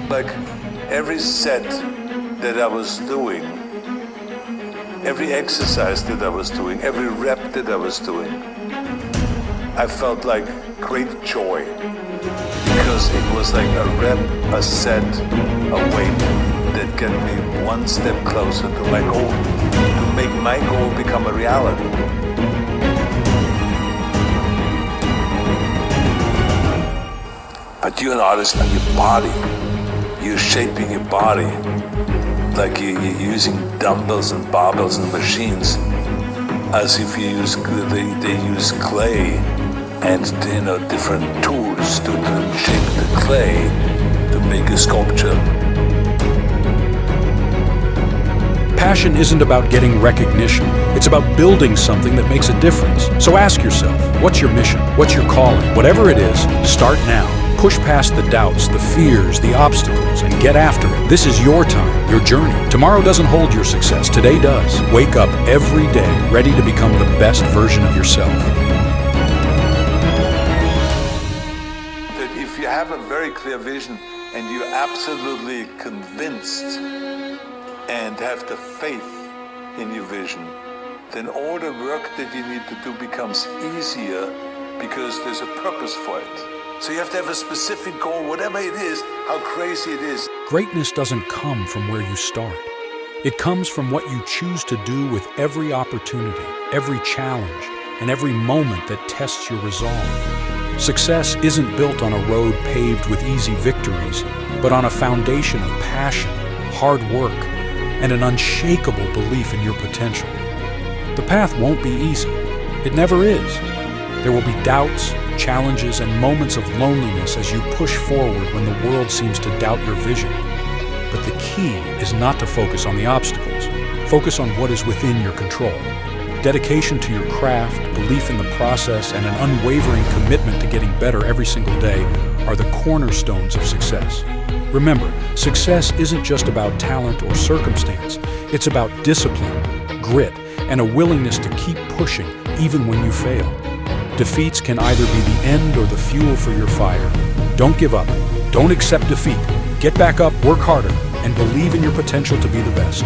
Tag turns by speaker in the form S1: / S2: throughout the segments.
S1: Like every set that I was doing, every exercise that I was doing, every rep that I was doing, I felt like great joy because it was like a rep, a set, a weight that got me one step closer to my goal, to make my goal become a reality. But you're an artist on your body. You're shaping your body like you're using dumbbells and barbells and machines, as if you use they use clay and different tools to shape the clay to make a sculpture.
S2: Passion isn't about getting recognition. It's about building something that makes a difference. So ask yourself, what's your mission? What's your calling? Whatever it is, start now. Push past the doubts, the fears, the obstacles, and get after it. This is your time, your journey. Tomorrow doesn't hold your success. Today does. Wake up every day ready to become the best version of yourself.
S1: That if you have a very clear vision and you're absolutely convinced and have the faith in your vision, then all the work that you need to do becomes easier because there's a purpose for it. So you have to have a specific goal, whatever it is, how crazy it is.
S2: Greatness doesn't come from where you start. It comes from what you choose to do with every opportunity, every challenge, and every moment that tests your resolve. Success isn't built on a road paved with easy victories, but on a foundation of passion, hard work, and an unshakable belief in your potential. The path won't be easy. It never is. There will be doubts, challenges, and moments of loneliness as you push forward when the world seems to doubt your vision. But the key is not to focus on the obstacles. Focus on what is within your control. Dedication to your craft, belief in the process, and an unwavering commitment to getting better every single day are the cornerstones of success. Remember, success isn't just about talent or circumstance. It's about discipline, grit, and a willingness to keep pushing even when you fail. Defeats can either be the end or the fuel for your fire. Don't give up. Don't accept defeat. Get back up, work harder, and believe in your potential to be the best.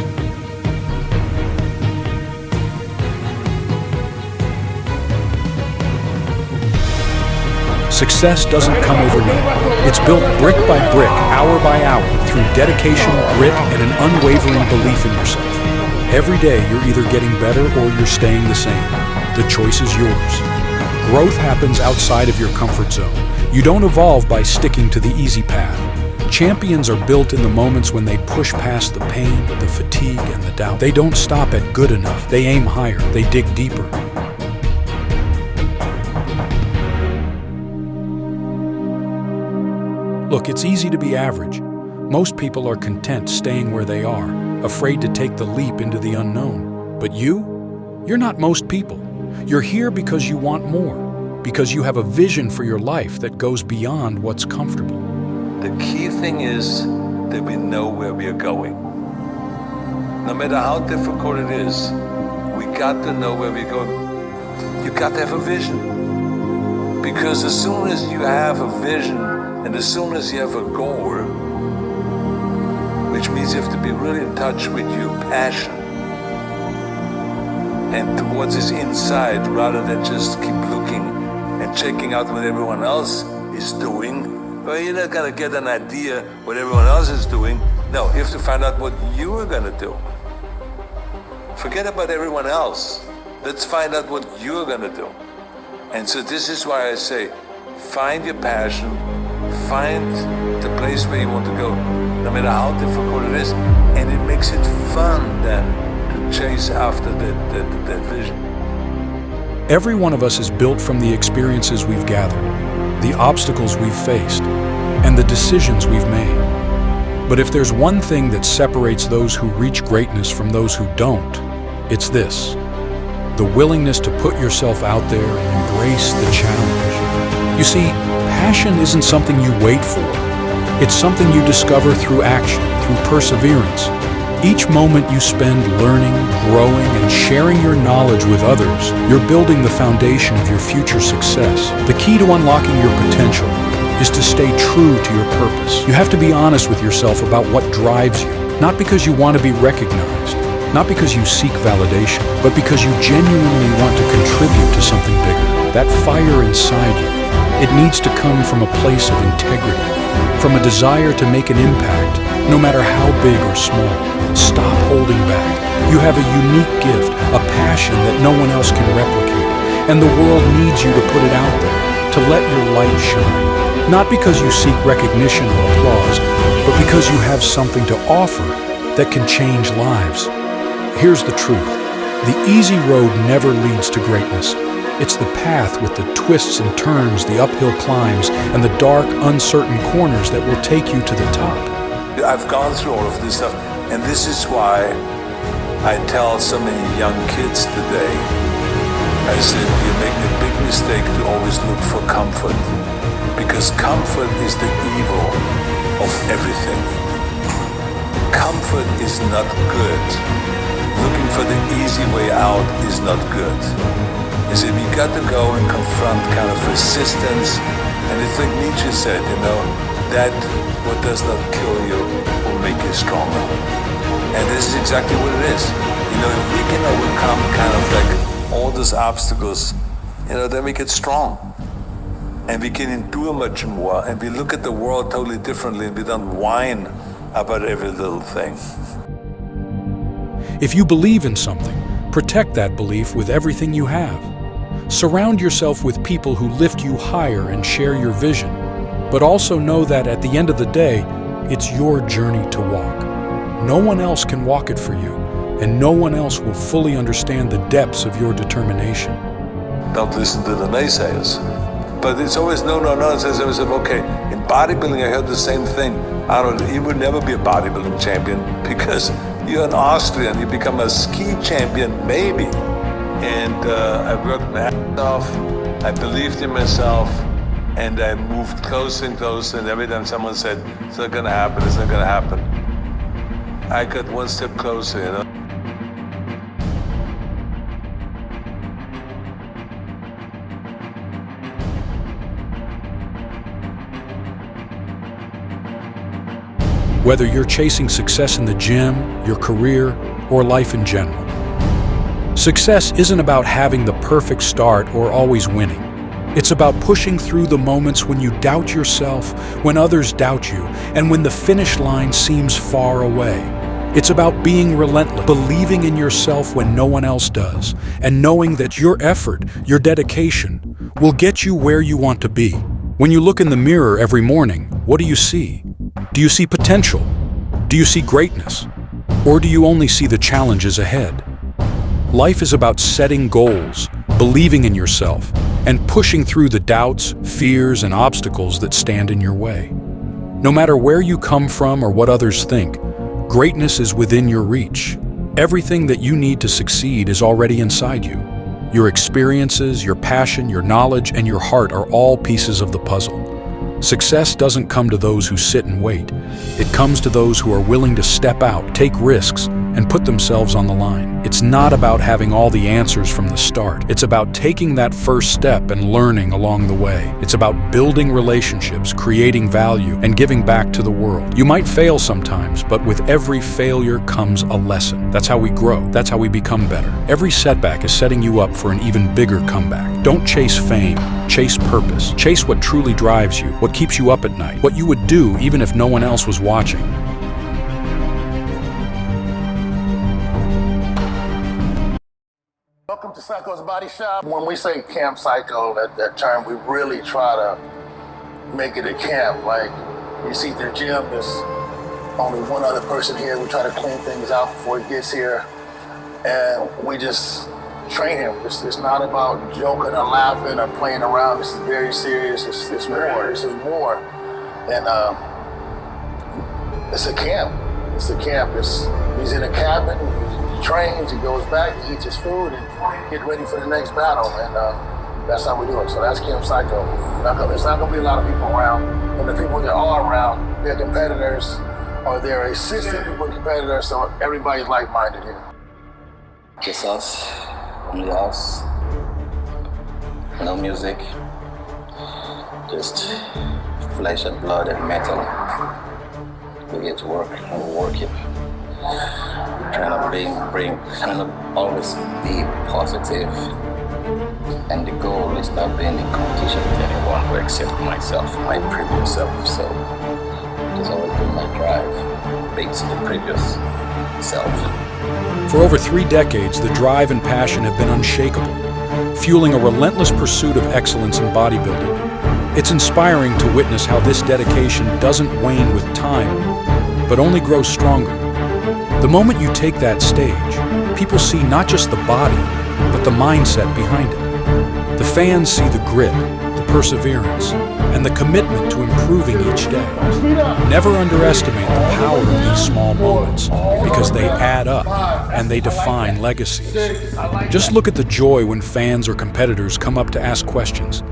S2: Success doesn't come overnight. It's built brick by brick, hour by hour, through dedication, grit, and an unwavering belief in yourself. Every day, you're either getting better or you're staying the same. The choice is yours. Growth happens outside of your comfort zone. You don't evolve by sticking to the easy path. Champions are built in the moments when they push past the pain, the fatigue, and the doubt. They don't stop at good enough. They aim higher. They dig deeper. Look, it's easy to be average. Most people are content staying where they are, afraid to take the leap into the unknown. But you're not most people. You're here because you want more, because you have a vision for your life that goes beyond what's comfortable.
S1: The key thing is that we know where we are going. No matter how difficult it is, we got to know where we're going. You got to have a vision. Because as soon as you have a vision and as soon as you have a goal, which means you have to be really in touch with your passion and what is inside, rather than just keep looking and checking out what everyone else is doing. Well, you're not gonna get an idea what everyone else is doing. No, you have to find out what you are gonna do. Forget about everyone else. Let's find out what you're gonna do. And so this is why I say, find your passion, find the place where you want to go, no matter how difficult it is, and it makes it fun then to chase after that vision.
S2: Every one of us is built from the experiences we've gathered, the obstacles we've faced, and the decisions we've made. But if there's one thing that separates those who reach greatness from those who don't, it's this: the willingness to put yourself out there and embrace the challenge. You see, passion isn't something you wait for. It's something you discover through action, through perseverance. Each moment you spend learning, growing, and sharing your knowledge with others, you're building the foundation of your future success. The key to unlocking your potential is to stay true to your purpose. You have to be honest with yourself about what drives you, not because you want to be recognized, not because you seek validation, but because you genuinely want to contribute to something bigger. That fire inside you, it needs to come from a place of integrity, from a desire to make an impact, no matter how big or small. Stop holding back. You have a unique gift, a passion that no one else can replicate, and the world needs you to put it out there, to let your light shine. Not because you seek recognition or applause, but because you have something to offer that can change lives. Here's the truth. The easy road never leads to greatness. It's the path with the twists and turns, the uphill climbs, and the dark, uncertain corners that will take you to the top.
S1: I've gone through all of this stuff, and this is why I tell so many young kids today, I said, you're making a big mistake to always look for comfort, because comfort is the evil of everything. Comfort is not good. Looking for the easy way out is not good. I said, we got to go and confront kind of resistance, and it's like Nietzsche said, that what does not kill you will make you stronger. And this is exactly what it is. If we can overcome kind of like all those obstacles, then we get strong. And we can endure much more, and we look at the world totally differently, and we don't whine about every little thing.
S2: If you believe in something, protect that belief with everything you have. Surround yourself with people who lift you higher and share your vision, but also know that at the end of the day, it's your journey to walk. No one else can walk it for you, and no one else will fully understand the depths of your determination.
S1: Don't listen to the naysayers. But it's always no. It says, okay, in bodybuilding I heard the same thing. You would never be a bodybuilding champion because you're an Austrian, you become a ski champion, maybe. And I worked my ass off, I believed in myself, and I moved closer and closer, and every time someone said, it's not gonna happen, I got one step closer,
S2: Whether you're chasing success in the gym, your career, or life in general. Success isn't about having the perfect start or always winning. It's about pushing through the moments when you doubt yourself, when others doubt you, and when the finish line seems far away. It's about being relentless, believing in yourself when no one else does, and knowing that your effort, your dedication, will get you where you want to be. When you look in the mirror every morning, what do you see? Do you see potential? Do you see greatness? Or do you only see the challenges ahead? Life is about setting goals, believing in yourself, and pushing through the doubts, fears, and obstacles that stand in your way. No matter where you come from or what others think, greatness is within your reach. Everything that you need to succeed is already inside you. Your experiences, your passion, your knowledge, and your heart are all pieces of the puzzle. Success doesn't come to those who sit and wait. It comes to those who are willing to step out, take risks, and put themselves on the line. It's not about having all the answers from the start. It's about taking that first step and learning along the way. It's about building relationships, creating value, and giving back to the world. You might fail sometimes, but with every failure comes a lesson. That's how we grow. That's how we become better. Every setback is setting you up for an even bigger comeback. Don't chase fame. Chase purpose. Chase what truly drives you, what keeps you up at night, what you would do even if no one else was watching.
S3: Welcome to Psycho's Body Shop. When we say Camp Psycho, that term, we really try to make it a camp. Like, you see the gym, there's only one other person here. We try to clean things out before he gets here. And we just train him. It's not about joking or laughing or playing around. This is very serious. It's more. This is more. And it's a camp. It's a camp. He's in a cabin. He trains. He goes back. He eats his food and get ready for the next battle. And that's how we do it. So that's Camp Psycho. There's not going to be a lot of people around. And the people that are around, they're competitors or they're assistant competitors. So everybody's like-minded here.
S4: Just us. Only us, no music, just flesh and blood and metal. We get to work and we're working. Trying to always be positive. And the goal is not being in competition with anyone except myself, my previous self. So it's always been my drive, beats the previous self.
S2: For over 3 decades, the drive and passion have been unshakable, fueling a relentless pursuit of excellence in bodybuilding. It's inspiring to witness how this dedication doesn't wane with time, but only grows stronger. The moment you take that stage, people see not just the body, but the mindset behind it. The fans see the grit, the perseverance, and the commitment to improving each day. Never underestimate the power of these small moments, because they add up and they define legacies. Just look at the joy when fans or competitors come up to ask questions.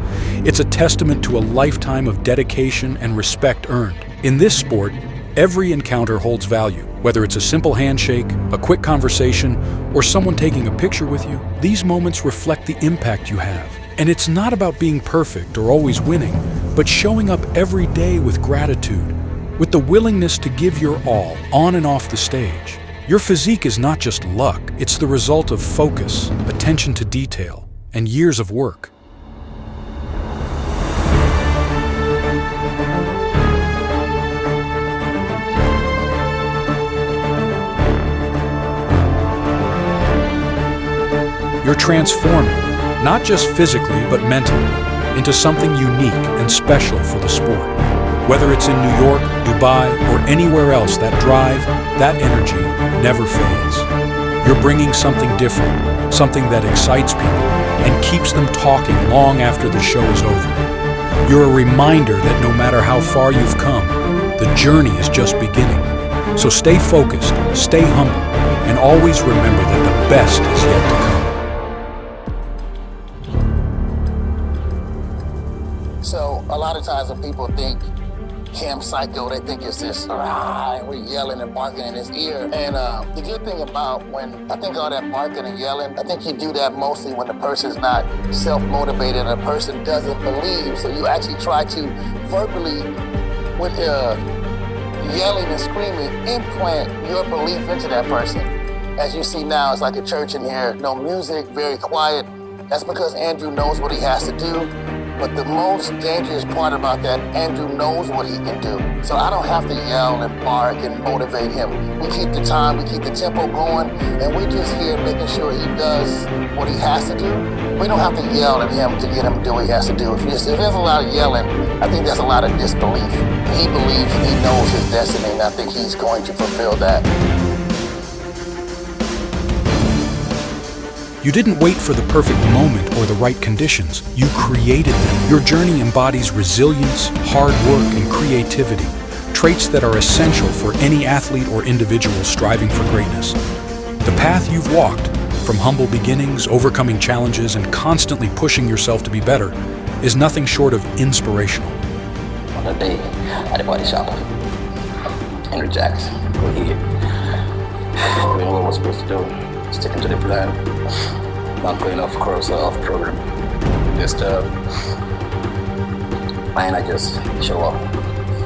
S2: It's a testament to a lifetime of dedication and respect earned. In this sport, every encounter holds value. Whether it's a simple handshake, a quick conversation, or someone taking a picture with you, these moments reflect the impact you have. And it's not about being perfect or always winning, but showing up every day with gratitude, with the willingness to give your all on and off the stage. Your physique is not just luck, it's the result of focus, attention to detail, and years of work. You're transforming, not just physically, but mentally, into something unique and special for the sport. Whether it's in New York, Dubai, or anywhere else, that drive, that energy never fades. You're bringing something different, something that excites people and keeps them talking long after the show is over. You're a reminder that no matter how far you've come, the journey is just beginning. So stay focused, stay humble, and always remember that the best is yet to come.
S3: So a lot of times when people think Camp Psycho, they think it's this, and we're yelling and barking in his ear. And the good thing about when I think all that barking and yelling, I think you do that mostly when the person's not self-motivated and a person doesn't believe. So you actually try to verbally, with yelling and screaming, implant your belief into that person. As you see now, it's like a church in here, no music, very quiet. That's because Andrew knows what he has to do. But the most dangerous part about that, Andrew knows what he can do. So I don't have to yell and bark and motivate him. We keep the time, we keep the tempo going, and we're just here making sure he does what he has to do. We don't have to yell at him to get him to do what he has to do. If there's a lot of yelling, I think there's a lot of disbelief. He believes and he knows his destiny, and I think he's going to fulfill that.
S2: You didn't wait for the perfect moment or the right conditions. You created them. Your journey embodies resilience, hard work, and creativity, traits that are essential for any athlete or individual striving for greatness. The path you've walked, from humble beginnings, overcoming challenges, and constantly pushing yourself to be better, is nothing short of inspirational.
S4: On a day at the body shop, Henry Jacks, we're here, doing what we're supposed to do. Sticking to the plan, not going off course or off program. Just I just show up,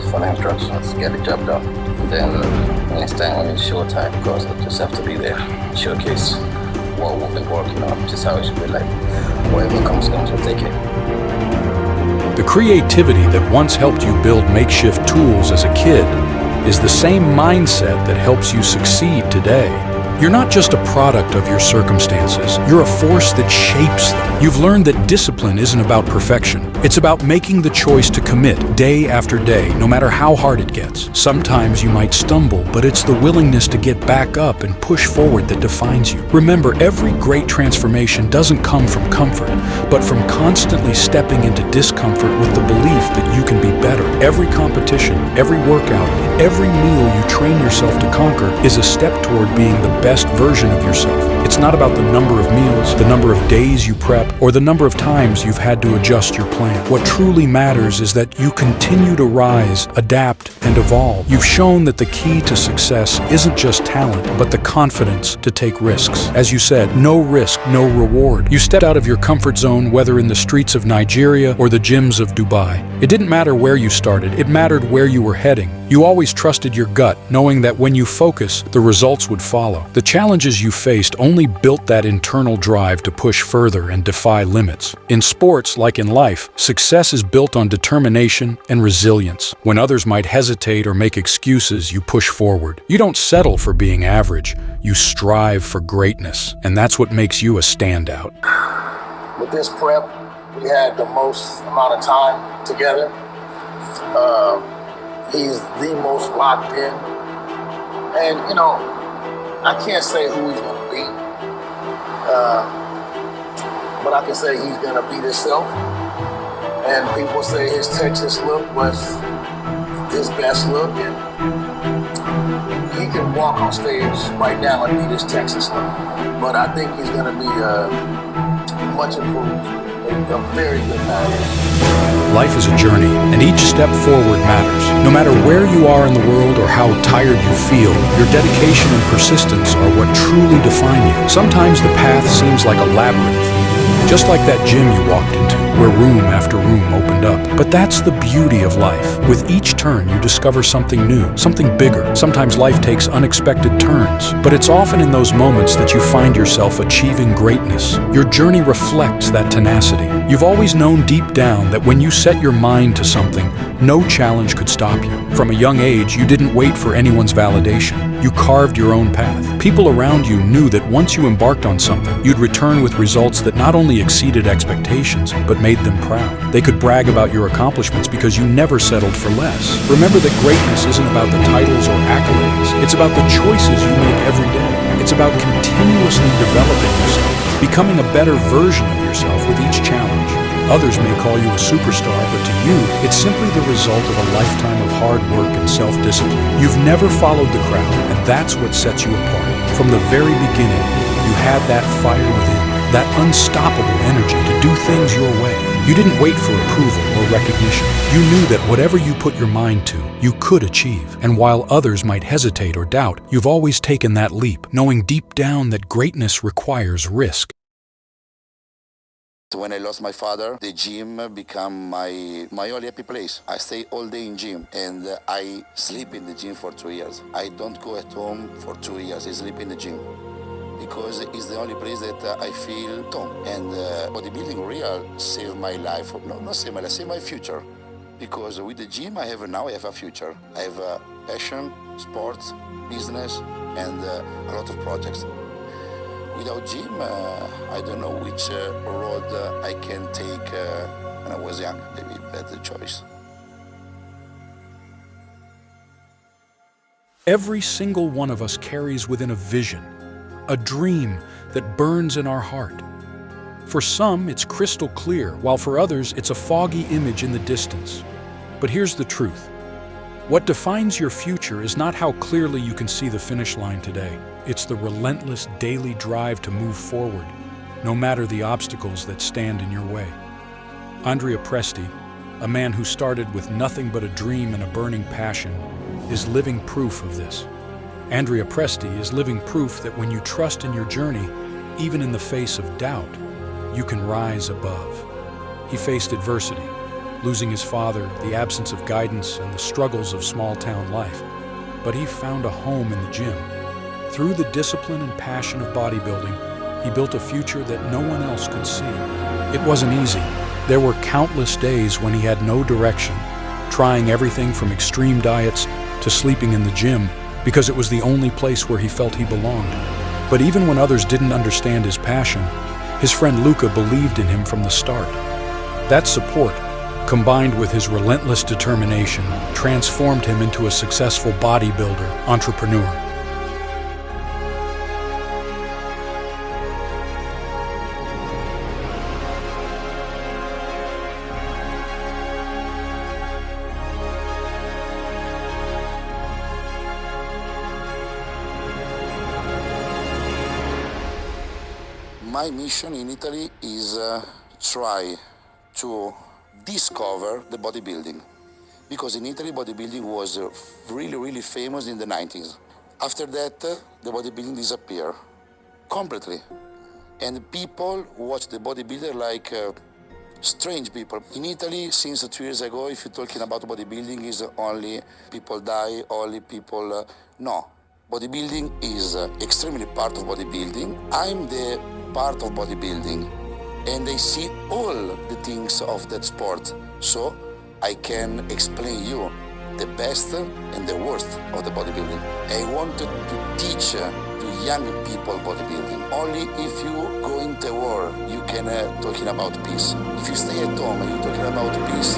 S4: follow instructions, get the job done. Then next time when it's show time, of course, I just have to be there, showcase what we've been working on, just how it should be like. Whatever comes, we'll take it.
S2: The creativity that once helped you build makeshift tools as a kid is the same mindset that helps you succeed today. You're not just a product of your circumstances, you're a force that shapes them. You've learned that discipline isn't about perfection. It's about making the choice to commit day after day, no matter how hard it gets. Sometimes you might stumble, but it's the willingness to get back up and push forward that defines you. Remember, every great transformation doesn't come from comfort, but from constantly stepping into discomfort with the belief that you can be better. Every competition, every workout, every meal you train yourself to conquer is a step toward being the best version of yourself. It's not about the number of meals, the number of days you prep, or the number of times you've had to adjust your plan. What truly matters is that you continue to rise, adapt, and evolve. You've shown that the key to success isn't just talent, but the confidence to take risks. As you said, no risk, no reward. You stepped out of your comfort zone, whether in the streets of Nigeria or the gyms of Dubai. It didn't matter where where you started, it mattered where you were heading. You always trusted your gut, knowing that when you focus, the results would follow. The challenges you faced only built that internal drive to push further and defy limits. In sports, like in life, success is built on determination and resilience. When others might hesitate or make excuses, you push forward. You don't settle for being average. You strive for greatness, and that's what makes you a standout.
S3: With this prep, we had the most amount of time together. He's the most locked in. And, you know, I can't say who he's going to be, but I can say he's going to beat himself. And people say his Texas look was his best look. And he can walk on stage right now and beat his Texas look. But I think he's going to be much improved. A very good package.
S2: Life is a journey, and each step forward matters. No matter where you are in the world or how tired you feel, your dedication and persistence are what truly define you. Sometimes the path seems like a labyrinth, just like that gym you walked into, where room after room opened up. But that's the beauty of life. With each turn, you discover something new, something bigger. Sometimes life takes unexpected turns, but it's often in those moments that you find yourself achieving greatness. Your journey reflects that tenacity. You've always known deep down that when you set your mind to something, no challenge could stop you. From a young age, you didn't wait for anyone's validation. You carved your own path. People around you knew that once you embarked on something, you'd return with results that not only exceeded expectations, but made them proud. They could brag about your accomplishments because you never settled for less. Remember that greatness isn't about the titles or accolades. It's about the choices you make every day. It's about continuously developing yourself, becoming a better version of yourself with each challenge. Others may call you a superstar, but to you, it's simply the result of a lifetime of hard work and self-discipline. You've never followed the crowd, and that's what sets you apart. From the very beginning, you had that fire within, that unstoppable energy to do things your way. You didn't wait for approval or recognition. You knew that whatever you put your mind to, you could achieve. And while others might hesitate or doubt, you've always taken that leap, knowing deep down that greatness requires risk.
S5: When I lost my father, the gym became my only happy place. I stay all day in gym, and I sleep in the gym for 2 years. I don't go at home for 2 years. I sleep in the gym because it's the only place that I feel home. And bodybuilding real saved my life. No, not saved my life, saved my future. Because with the gym I have a future. I have a passion, sports, business, and a lot of projects. Without gym, I don't know which road I can take when I was young. Maybe better choice.
S2: Every single one of us carries within a vision, a dream that burns in our heart. For some, it's crystal clear, while for others, it's a foggy image in the distance. But here's the truth. What defines your future is not how clearly you can see the finish line today. It's the relentless daily drive to move forward, no matter the obstacles that stand in your way. Andrea Presti, a man who started with nothing but a dream and a burning passion, is living proof of this. Andrea Presti is living proof that when you trust in your journey, even in the face of doubt, you can rise above. He faced adversity, losing his father, the absence of guidance, and the struggles of small-town life. But he found a home in the gym. Through the discipline and passion of bodybuilding, he built a future that no one else could see. It wasn't easy. There were countless days when he had no direction, trying everything from extreme diets to sleeping in the gym because it was the only place where he felt he belonged. But even when others didn't understand his passion, his friend Luca believed in him from the start. That support, combined with his relentless determination, transformed him into a successful bodybuilder, entrepreneur.
S5: My mission in Italy is try to discover the bodybuilding, because in Italy bodybuilding was really famous in the 90s. After that, the bodybuilding disappeared completely, and people watch the bodybuilder like strange people. In Italy, since 2 years ago, if you're talking about bodybuilding, is only people die, only people... no. Bodybuilding is extremely part of bodybuilding. I'm the part of bodybuilding, and I see all the things of that sport. So I can explain you the best and the worst of the bodybuilding. I wanted to teach to young people bodybuilding. Only if you go into war, you can talking about peace. If you stay at home and you're talking about peace,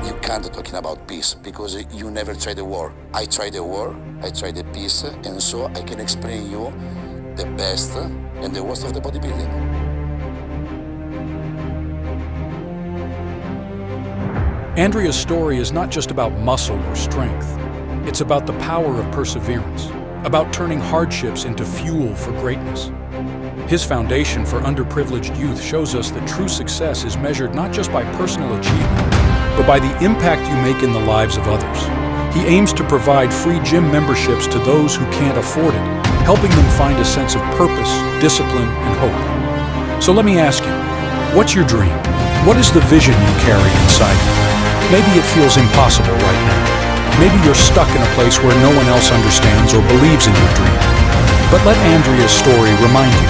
S5: you can't talking about peace because you never tried the war. I tried the war, I tried the peace, and so I can explain you the best and the worst of the bodybuilding.
S2: Andrea's story is not just about muscle or strength. It's about the power of perseverance, about turning hardships into fuel for greatness. His foundation for underprivileged youth shows us that true success is measured not just by personal achievement, but by the impact you make in the lives of others. He aims to provide free gym memberships to those who can't afford it, helping them find a sense of purpose, discipline, and hope. So let me ask you, what's your dream? What is the vision you carry inside you? Maybe it feels impossible right now. Maybe you're stuck in a place where no one else understands or believes in your dream. But let Andrea's story remind you,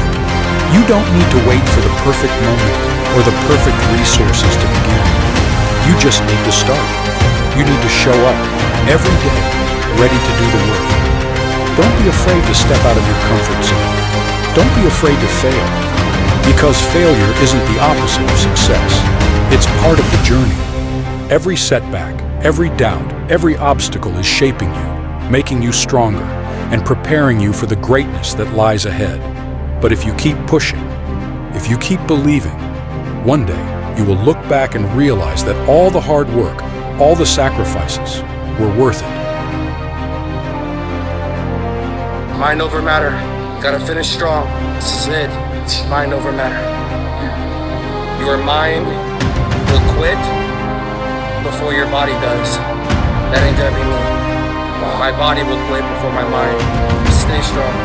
S2: you don't need to wait for the perfect moment or the perfect resources to begin. You just need to start. You need to show up every day, ready to do the work. Don't be afraid to step out of your comfort zone. Don't be afraid to fail, because failure isn't the opposite of success. It's part of the journey. Every setback, every doubt, every obstacle is shaping you, making you stronger, and preparing you for the greatness that lies ahead. But if you keep pushing, if you keep believing, one day you will look back and realize that all the hard work, all the sacrifices were worth it.
S6: Mind over matter. Gotta finish strong. This is it. It's mind over matter. Your mind will quit before your body does. That ain't gonna be me. My body will quit before my mind. Stay strong.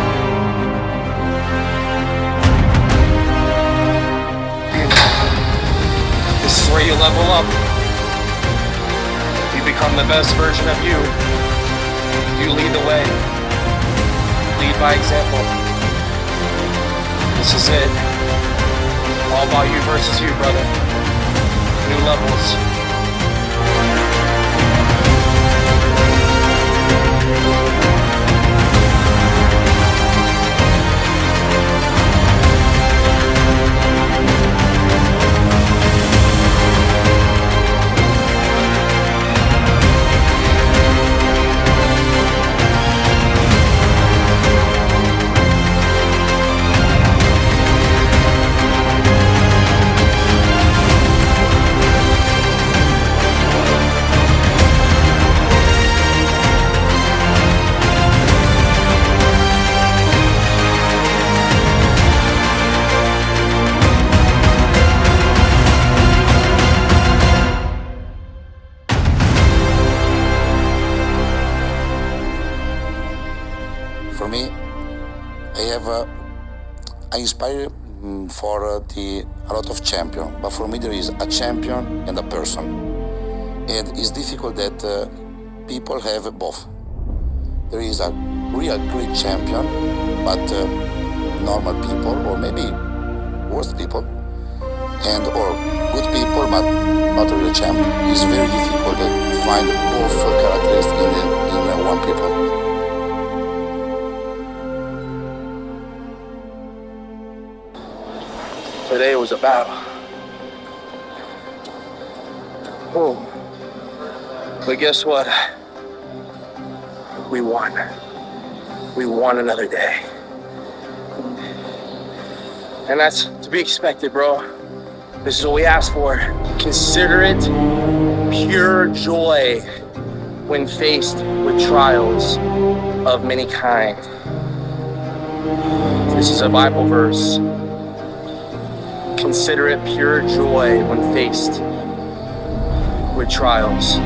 S6: This is where you level up. You become the best version of you. You lead the way. Lead by example. This is it. All about you versus you, brother. New levels.
S5: For me, I inspire for a lot of champion, but for me there is a champion and a person, and it's difficult that people have both. There is a real great champion, but normal people, or maybe worst people, and or good people, but not a real champion. It's very difficult to find both characteristics in one people.
S6: Today was a battle. Oh. But guess what? We won. We won another day. And that's to be expected, bro. This is what we asked for. Consider it pure joy when faced with trials of many kinds. This is a Bible verse. Consider it pure joy when faced with trials.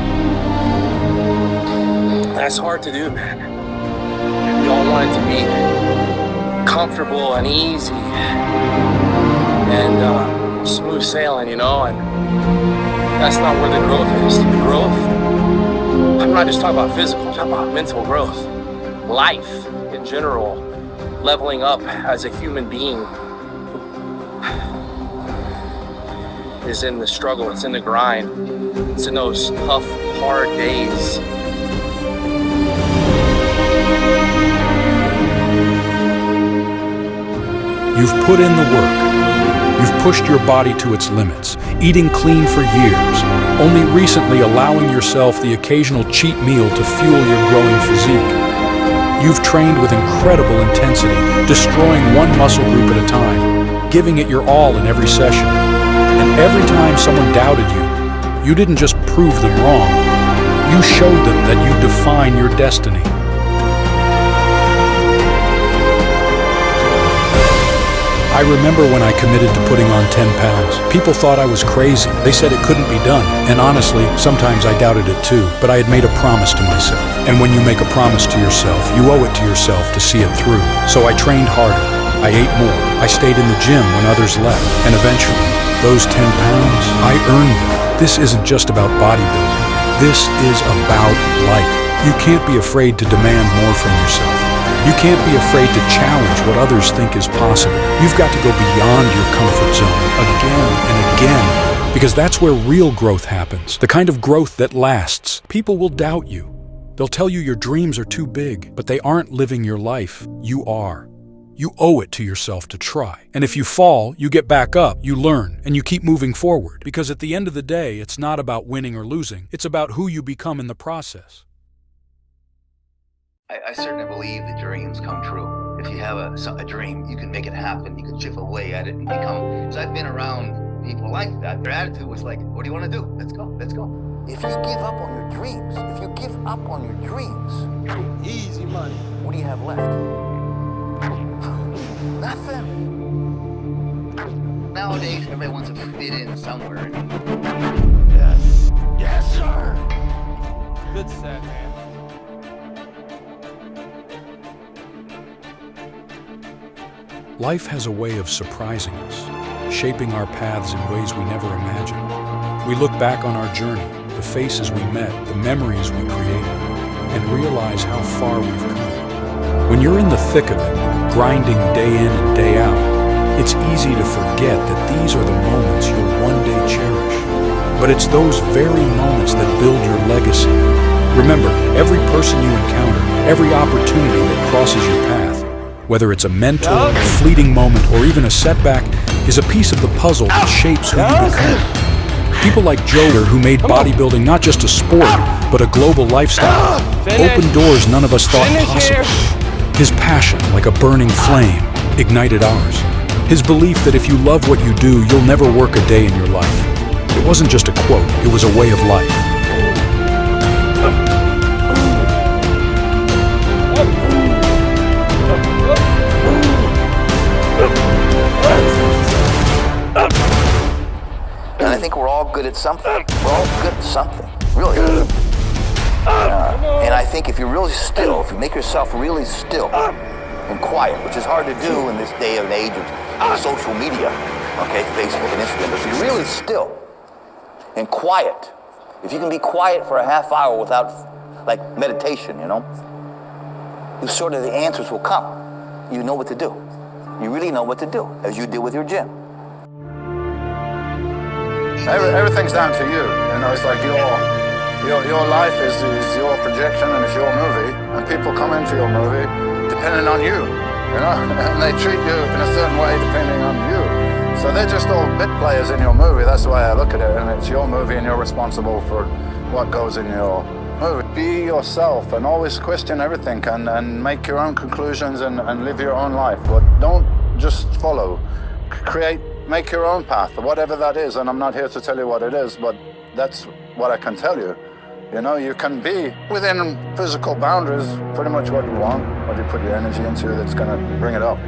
S6: That's hard to do, man. We all want it to be comfortable and easy and smooth sailing, you know, and That's not where the growth is. The growth, I'm not just talking about physical, I'm talking about mental growth. Life in general, leveling up as a human being is in the struggle, it's in the grind, it's in those tough, hard days.
S2: You've put in the work. You've pushed your body to its limits, eating clean for years, only recently allowing yourself the occasional cheat meal to fuel your growing physique. You've trained with incredible intensity, destroying one muscle group at a time, giving it your all in every session. And every time someone doubted you, you didn't just prove them wrong, you showed them that you define your destiny. I remember when I committed to putting on 10 pounds. People thought I was crazy. They said it couldn't be done. And honestly, sometimes I doubted it too, but I had made a promise to myself. And when you make a promise to yourself, you owe it to yourself to see it through. So I trained harder. I ate more. I stayed in the gym when others left. And eventually, those 10 pounds, I earned them. This isn't just about bodybuilding. This is about life. You can't be afraid to demand more from yourself. You can't be afraid to challenge what others think is possible. You've got to go beyond your comfort zone again and again, because that's where real growth happens, the kind of growth that lasts. People will doubt you. They'll tell you your dreams are too big, but they aren't living your life. You are. You owe it to yourself to try. And if you fall, you get back up, you learn, and you keep moving forward. Because at the end of the day, it's not about winning or losing. It's about who you become in the process.
S7: I certainly believe that dreams come true. If you have a dream, you can make it happen. You can chip away at it and become. Because I've been around people like that. Their attitude was like, "What do you want to do? Let's go, let's go."
S3: If you give up on your dreams,
S7: Easy money.
S3: what do you have left? Nothing.
S7: Nowadays, everybody wants to fit in somewhere.
S3: Yes. Yes, sir.
S6: Good set, man.
S2: Life has a way of surprising us, shaping our paths in ways we never imagined. We look back on our journey, the faces we met, the memories we created, and realize how far we've come. When you're in the thick of it, grinding day in and day out, it's easy to forget that these are the moments you'll one day cherish. But it's those very moments that build your legacy. Remember, every person you encounter, every opportunity that crosses your path, whether it's a mentor, a fleeting moment, or even a setback, is a piece of the puzzle that shapes who you become. People like Joe, who made bodybuilding not just a sport, but a global lifestyle, opened doors none of us thought possible. His passion, like a burning flame, ignited ours. His belief that if you love what you do, you'll never work a day in your life. It wasn't just a quote, it was a way of life.
S7: And I think we're all good at something. We're all good at something. Really good. And I think if you're really still, if you make yourself really still and quiet, which is hard to do in this day and age of social media, okay, Facebook and Instagram, but if you're really still and quiet, if you can be quiet for a half hour without, like, meditation, you know, sort of the answers will come. You know what to do. You really know what to do, as you did with your gym.
S3: Everything's down to you. You know, it's like your life is your projection and it's your movie, and people come into your movie depending on you, you know, and they treat you in a certain way depending on you. So they're just all bit players in your movie. That's the way I look at it, and it's your movie and you're responsible for what goes in your movie. Be yourself and always question everything and make your own conclusions and live your own life. But don't just follow. Create, make your own path, whatever that is. And I'm not here to tell you what it is, but that's what I can tell you. You know, you can be within physical boundaries, pretty much what you want, what you put your energy into that's gonna bring it up.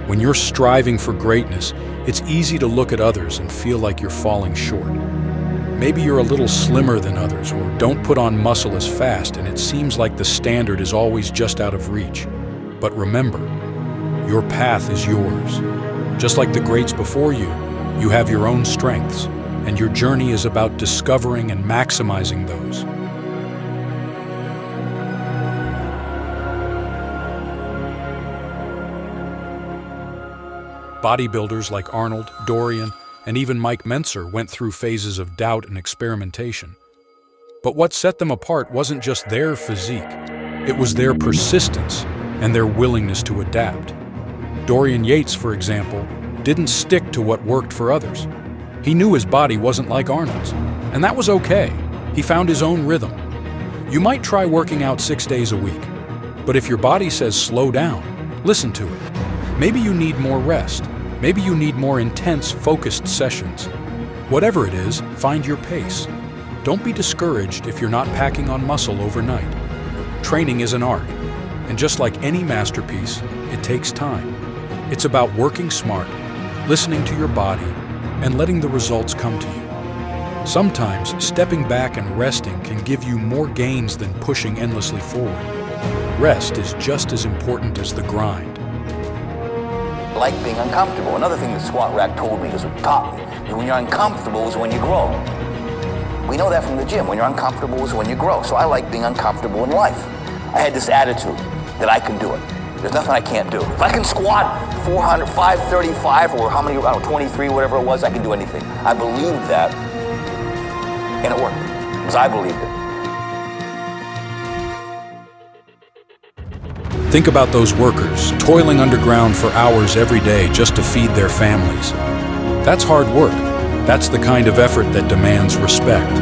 S2: When you're striving for greatness, it's easy to look at others and feel like you're falling short. Maybe you're a little slimmer than others, or don't put on muscle as fast, and it seems like the standard is always just out of reach. But remember, your path is yours. Just like the greats before you, you have your own strengths, and your journey is about discovering and maximizing those. Bodybuilders like Arnold, Dorian, and even Mike Mentzer went through phases of doubt and experimentation. But what set them apart wasn't just their physique, it was their persistence and their willingness to adapt. Dorian Yates, for example, didn't stick to what worked for others. He knew his body wasn't like Arnold's, and that was okay. He found his own rhythm. You might try working out 6 days a week, but if your body says slow down, listen to it. Maybe you need more rest. Maybe you need more intense, focused sessions. Whatever it is, find your pace. Don't be discouraged if you're not packing on muscle overnight. Training is an art, and just like any masterpiece, it takes time. It's about working smart, listening to your body, and letting the results come to you. Sometimes, stepping back and resting can give you more gains than pushing endlessly forward. Rest is just as important as the grind.
S7: I like being uncomfortable. Another thing that Squat Rack told me, is it taught me, is when you're uncomfortable is when you grow. We know that from the gym. When you're uncomfortable is when you grow. So I like being uncomfortable in life. I had this attitude that I can do it. There's nothing I can't do. If I can squat 400, 535, or how many, I don't know, 23, whatever it was, I can do anything. I believed that, and it worked, because I believed it.
S2: Think about those workers, toiling underground for hours every day just to feed their families. That's hard work. That's the kind of effort that demands respect.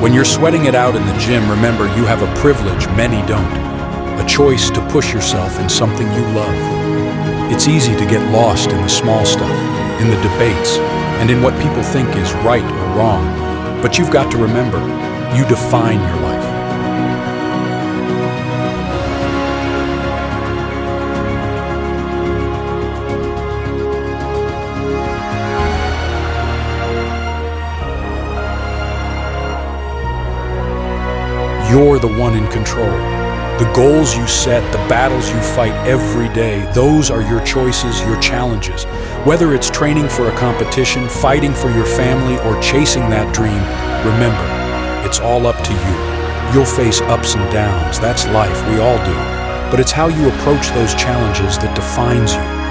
S2: When you're sweating it out in the gym, remember you have a privilege many don't. A choice to push yourself in something you love. It's easy to get lost in the small stuff, in the debates, and in what people think is right or wrong. But you've got to remember, you define your life. You're the one in control. The goals you set, the battles you fight every day, those are your choices, your challenges. Whether it's training for a competition, fighting for your family, or chasing that dream, remember, it's all up to you. You'll face ups and downs, that's life, we all do. But it's how you approach those challenges that defines you.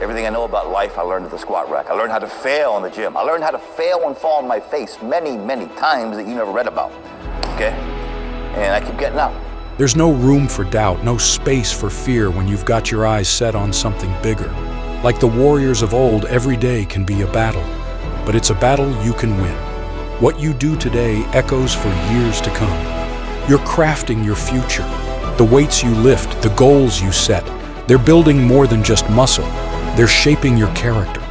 S7: Everything I know about life, I learned at the Squat Rack. I learned how to fail in the gym. I learned how to fail and fall on my face many, many times that you never read about, okay? And I keep getting up.
S2: There's no room for doubt, no space for fear when you've got your eyes set on something bigger. Like the warriors of old, every day can be a battle, but it's a battle you can win. What you do today echoes for years to come. You're crafting your future. The weights you lift, the goals you set, they're building more than just muscle. They're shaping your character.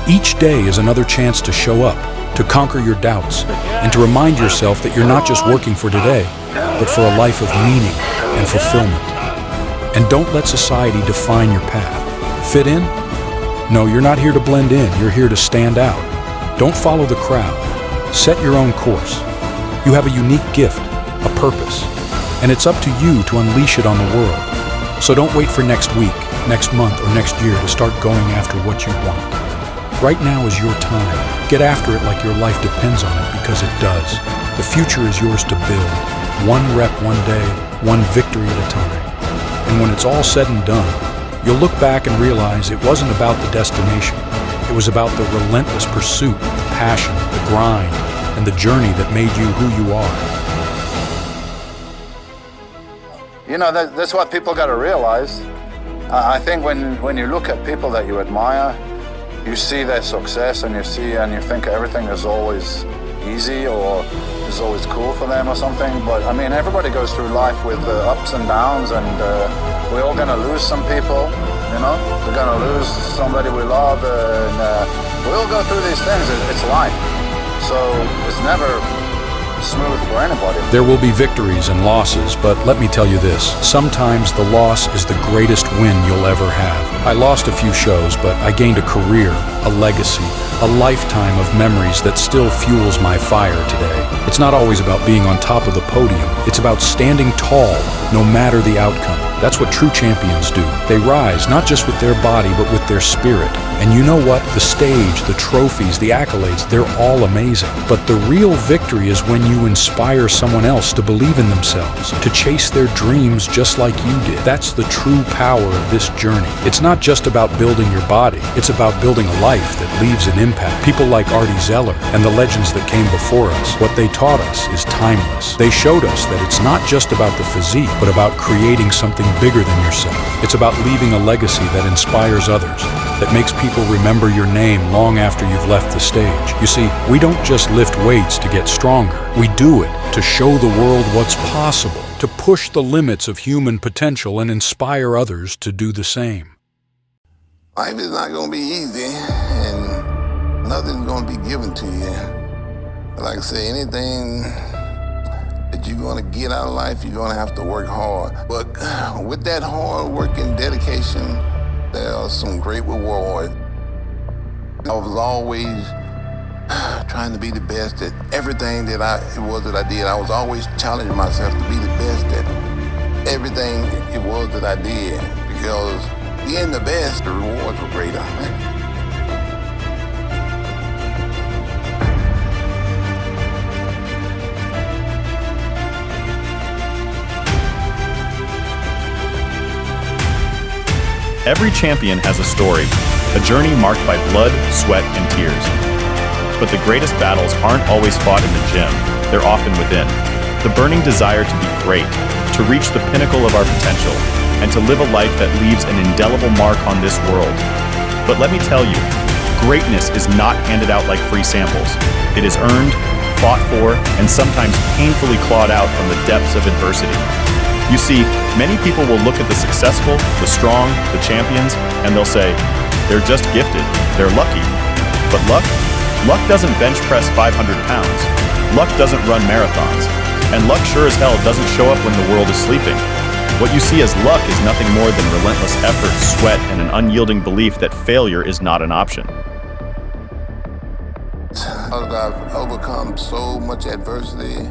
S2: Each day is another chance to show up, to conquer your doubts, and to remind yourself that you're not just working for today, but for a life of meaning and fulfillment. And don't let society define your path. Fit in? No, you're not here to blend in, you're here to stand out. Don't follow the crowd. Set your own course. You have a unique gift, a purpose, and it's up to you to unleash it on the world. So don't wait for next week, next month, or next year to start going after what you want. Right now is your time. Get after it like your life depends on it, because it does. The future is yours to build. One rep one day, one victory at a time. And when it's all said and done, you'll look back and realize it wasn't about the destination. It was about the relentless pursuit, the passion, the grind, and the journey that made you who you are.
S8: You know, that's what people got to realize. I think when you look at people that you admire, you see their success and you think everything is always easy or is always cool for them or something. But I mean, everybody goes through life with ups and downs, and we're all gonna lose some people, you know? We're gonna lose somebody we love, and we all go through these things. It's life. So it's never smooth for anybody.
S2: There will be victories and losses, but let me tell you this, sometimes the loss is the greatest win you'll ever have. I lost a few shows, but I gained a career, a legacy, a lifetime of memories that still fuels my fire today. It's not always about being on top of the podium. It's about standing tall, no matter the outcome. That's what true champions do. They rise, not just with their body, but with their spirit. And you know what? The stage, the trophies, the accolades, they're all amazing. But the real victory is when you inspire someone else to believe in themselves, to chase their dreams just like you did. That's the true power of this journey. It's not just about building your body. It's about building a life that leaves an impact. People like Artie Zeller and the legends that came before us, what they taught us is timeless. They showed us that it's not just about the physique, but about creating something bigger than yourself. It's about leaving a legacy that inspires others, that makes people remember your name long after you've left the stage. You see, we don't just lift weights to get stronger. We do it to show the world what's possible, to push the limits of human potential and inspire others to do the same.
S5: Life is not going to be easy, and nothing's going to be given to you. Like I say, anything that you're going to get out of life, you're going to have to work hard. But with that hard work and dedication, there are some great rewards. I was always trying to be the best at everything that I did. I was always challenging myself to be the best at everything it was that I did, because being the best, the rewards were greater.
S9: Every champion has a story, a journey marked by blood, sweat, and tears. But the greatest battles aren't always fought in the gym, they're often within. The burning desire to be great, to reach the pinnacle of our potential, and to live a life that leaves an indelible mark on this world. But let me tell you, greatness is not handed out like free samples. It is earned, fought for, and sometimes painfully clawed out from the depths of adversity. You see, many people will look at the successful, the strong, the champions, and they'll say, they're just gifted, they're lucky. But luck doesn't bench press 500 pounds. Luck doesn't run marathons. And luck sure as hell doesn't show up when the world is sleeping. What you see as luck is nothing more than relentless effort, sweat, and an unyielding belief that failure is not an option.
S5: I've overcome so much adversity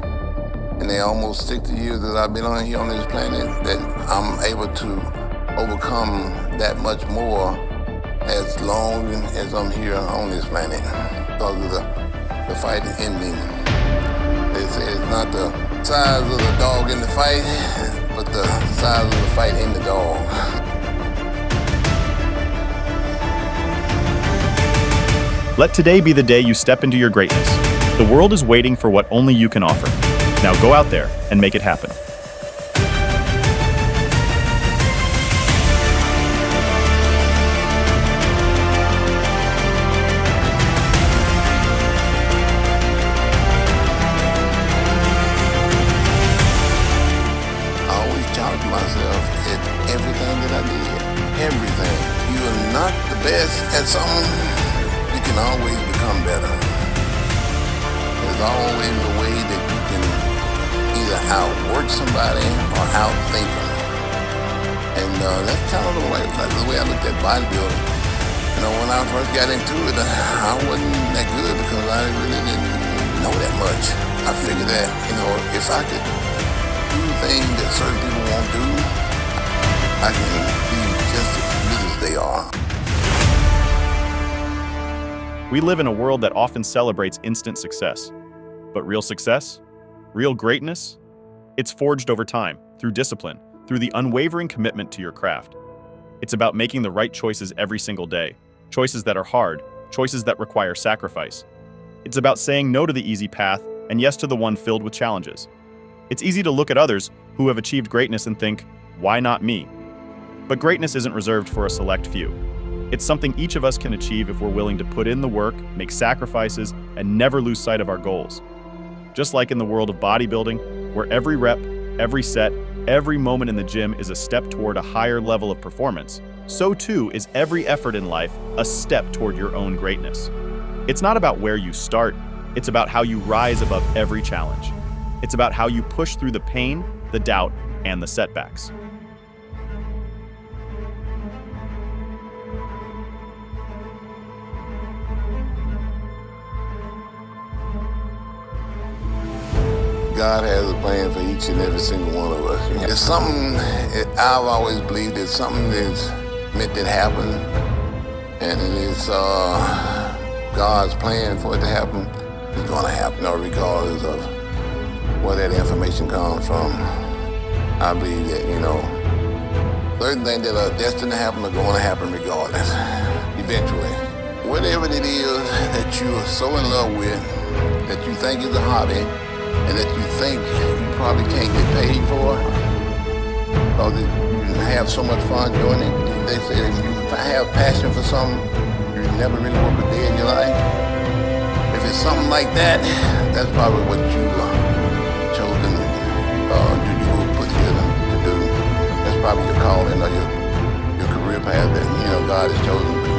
S5: in the almost 60 years that I've been on here on this planet, that I'm able to overcome that much more as long as I'm here on this planet, because of the fight in me. They say it's not the size of the dog in the fight, but the size of the fight in the dog.
S9: Let today be the day you step into your greatness. The world is waiting for what only you can offer. Now go out there and make it happen.
S5: I always challenge myself at everything that I did. Everything. You are not the best at something, you can always become better. There's always a way that you can either outwork somebody or outthink them. And that's kind of the way I looked at bodybuilding. You know, when I first got into it, I wasn't that good because I really didn't know that much. I figured that, you know, if I could do things that certain people won't do, I can be just as good as they are.
S9: We live in a world that often celebrates instant success. But real success? Real greatness? It's forged over time, through discipline, through the unwavering commitment to your craft. It's about making the right choices every single day, choices that are hard, choices that require sacrifice. It's about saying no to the easy path and yes to the one filled with challenges. It's easy to look at others who have achieved greatness and think, why not me? But greatness isn't reserved for a select few. It's something each of us can achieve if we're willing to put in the work, make sacrifices, and never lose sight of our goals. Just like in the world of bodybuilding, where every rep, every set, every moment in the gym is a step toward a higher level of performance, so too is every effort in life a step toward your own greatness. It's not about where you start, it's about how you rise above every challenge. It's about how you push through the pain, the doubt, and the setbacks.
S5: God has a plan for each and every single one of us. It's something, I've always believed it's something that's meant to happen, and it's God's plan for it to happen. It's going to happen regardless of where that information comes from. I believe that, certain things that are destined to happen are going to happen regardless, eventually. Whatever it is that you're so in love with, that you think is a hobby, and that you think you probably can't get paid for, or that you have so much fun doing it. They say if you have passion for something, you never really work a day in your life. If it's something like that, that's probably what you chosen, you were put here to do. That's probably your calling or your career path that God has chosen for you.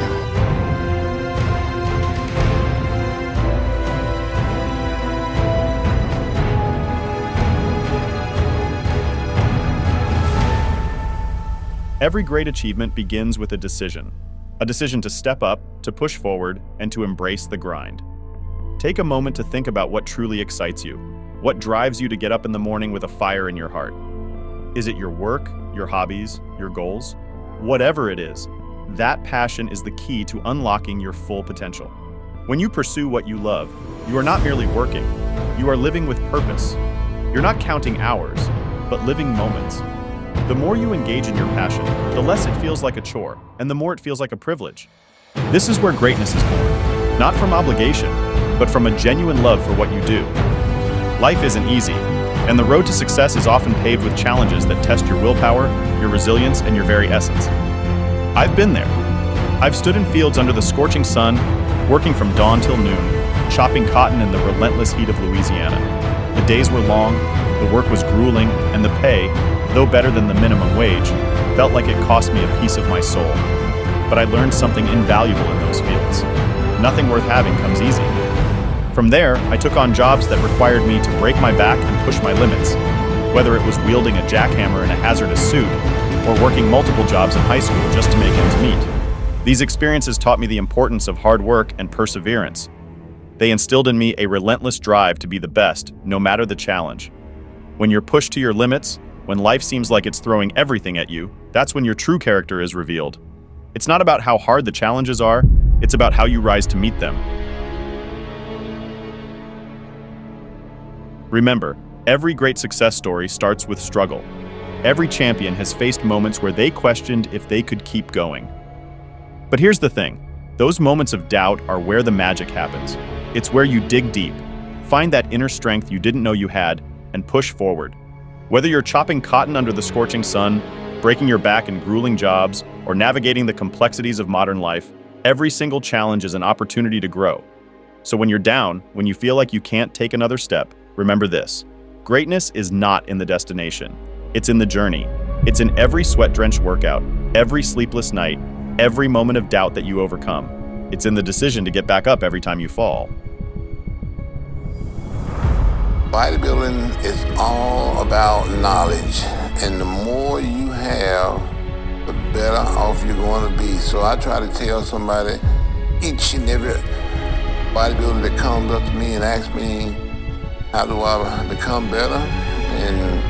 S9: Every great achievement begins with a decision to step up, to push forward, and to embrace the grind. Take a moment to think about what truly excites you. What drives you to get up in the morning with a fire in your heart? Is it your work, your hobbies, your goals? Whatever it is, that passion is the key to unlocking your full potential. When you pursue what you love, you are not merely working, you are living with purpose. You're not counting hours, but living moments. The more you engage in your passion, the less it feels like a chore, and the more it feels like a privilege. This is where greatness is born, not from obligation, but from a genuine love for what you do. Life isn't easy, and the road to success is often paved with challenges that test your willpower, your resilience, and your very essence. I've been there. I've stood in fields under the scorching sun, working from dawn till noon, chopping cotton in the relentless heat of Louisiana. The days were long, the work was grueling, and the pay, though better than the minimum wage, felt like it cost me a piece of my soul. But I learned something invaluable in those fields. Nothing worth having comes easy. From there, I took on jobs that required me to break my back and push my limits, whether it was wielding a jackhammer in a hazardous suit or working multiple jobs in high school just to make ends meet. These experiences taught me the importance of hard work and perseverance. They instilled in me a relentless drive to be the best, no matter the challenge. When you're pushed to your limits, when life seems like it's throwing everything at you, that's when your true character is revealed. It's not about how hard the challenges are, it's about how you rise to meet them. Remember, every great success story starts with struggle. Every champion has faced moments where they questioned if they could keep going. But here's the thing, those moments of doubt are where the magic happens. It's where you dig deep, find that inner strength you didn't know you had, and push forward. Whether you're chopping cotton under the scorching sun, breaking your back in grueling jobs, or navigating the complexities of modern life, every single challenge is an opportunity to grow. So when you're down, when you feel like you can't take another step, remember this: greatness is not in the destination. It's in the journey. It's in every sweat-drenched workout, every sleepless night, every moment of doubt that you overcome. It's in the decision to get back up every time you fall.
S5: Bodybuilding is all about knowledge, and the more you have, the better off you're going to be. So I try to tell somebody, each and every bodybuilder that comes up to me and asks me, how do I become better, and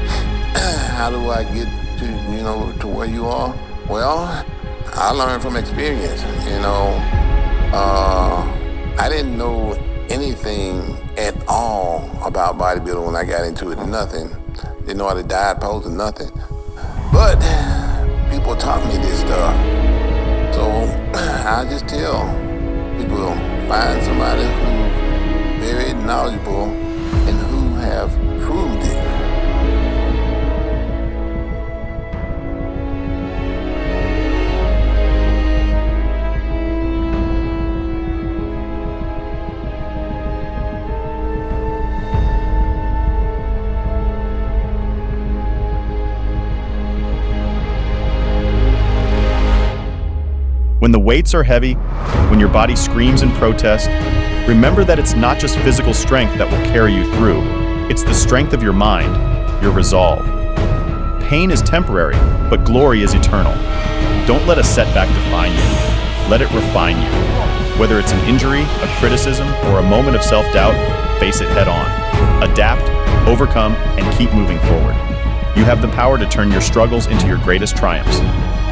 S5: how do I get to, to where you are? Well, I learned from experience, I didn't know anything at all about bodybuilding when I got into it. Nothing. Didn't know how to diet, pose, or nothing. But people taught me this stuff. So I just tell people, find somebody who's very knowledgeable and who have proved it.
S9: When the weights are heavy, when your body screams in protest, remember that it's not just physical strength that will carry you through. It's the strength of your mind, your resolve. Pain is temporary, but glory is eternal. Don't let a setback define you. Let it refine you. Whether it's an injury, a criticism, or a moment of self-doubt, face it head on. Adapt, overcome, and keep moving forward. You have the power to turn your struggles into your greatest triumphs.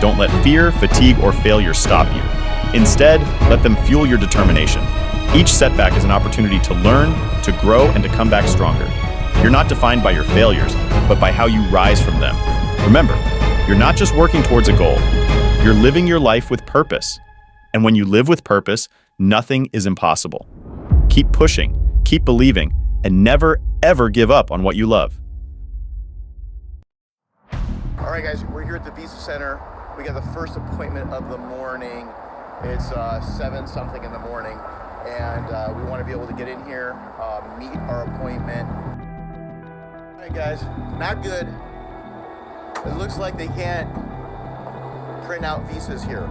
S9: Don't let fear, fatigue, or failure stop you. Instead, let them fuel your determination. Each setback is an opportunity to learn, to grow, and to come back stronger. You're not defined by your failures, but by how you rise from them. Remember, you're not just working towards a goal. You're living your life with purpose. And when you live with purpose, nothing is impossible. Keep pushing, keep believing, and never, ever give up on what you love.
S7: All right, guys, we're here at the Visa Center. We got the first appointment of the morning. It's 7-something in the morning, and we want to be able to get in here, meet our appointment. All right, guys, not good. It looks like they can't print out visas here.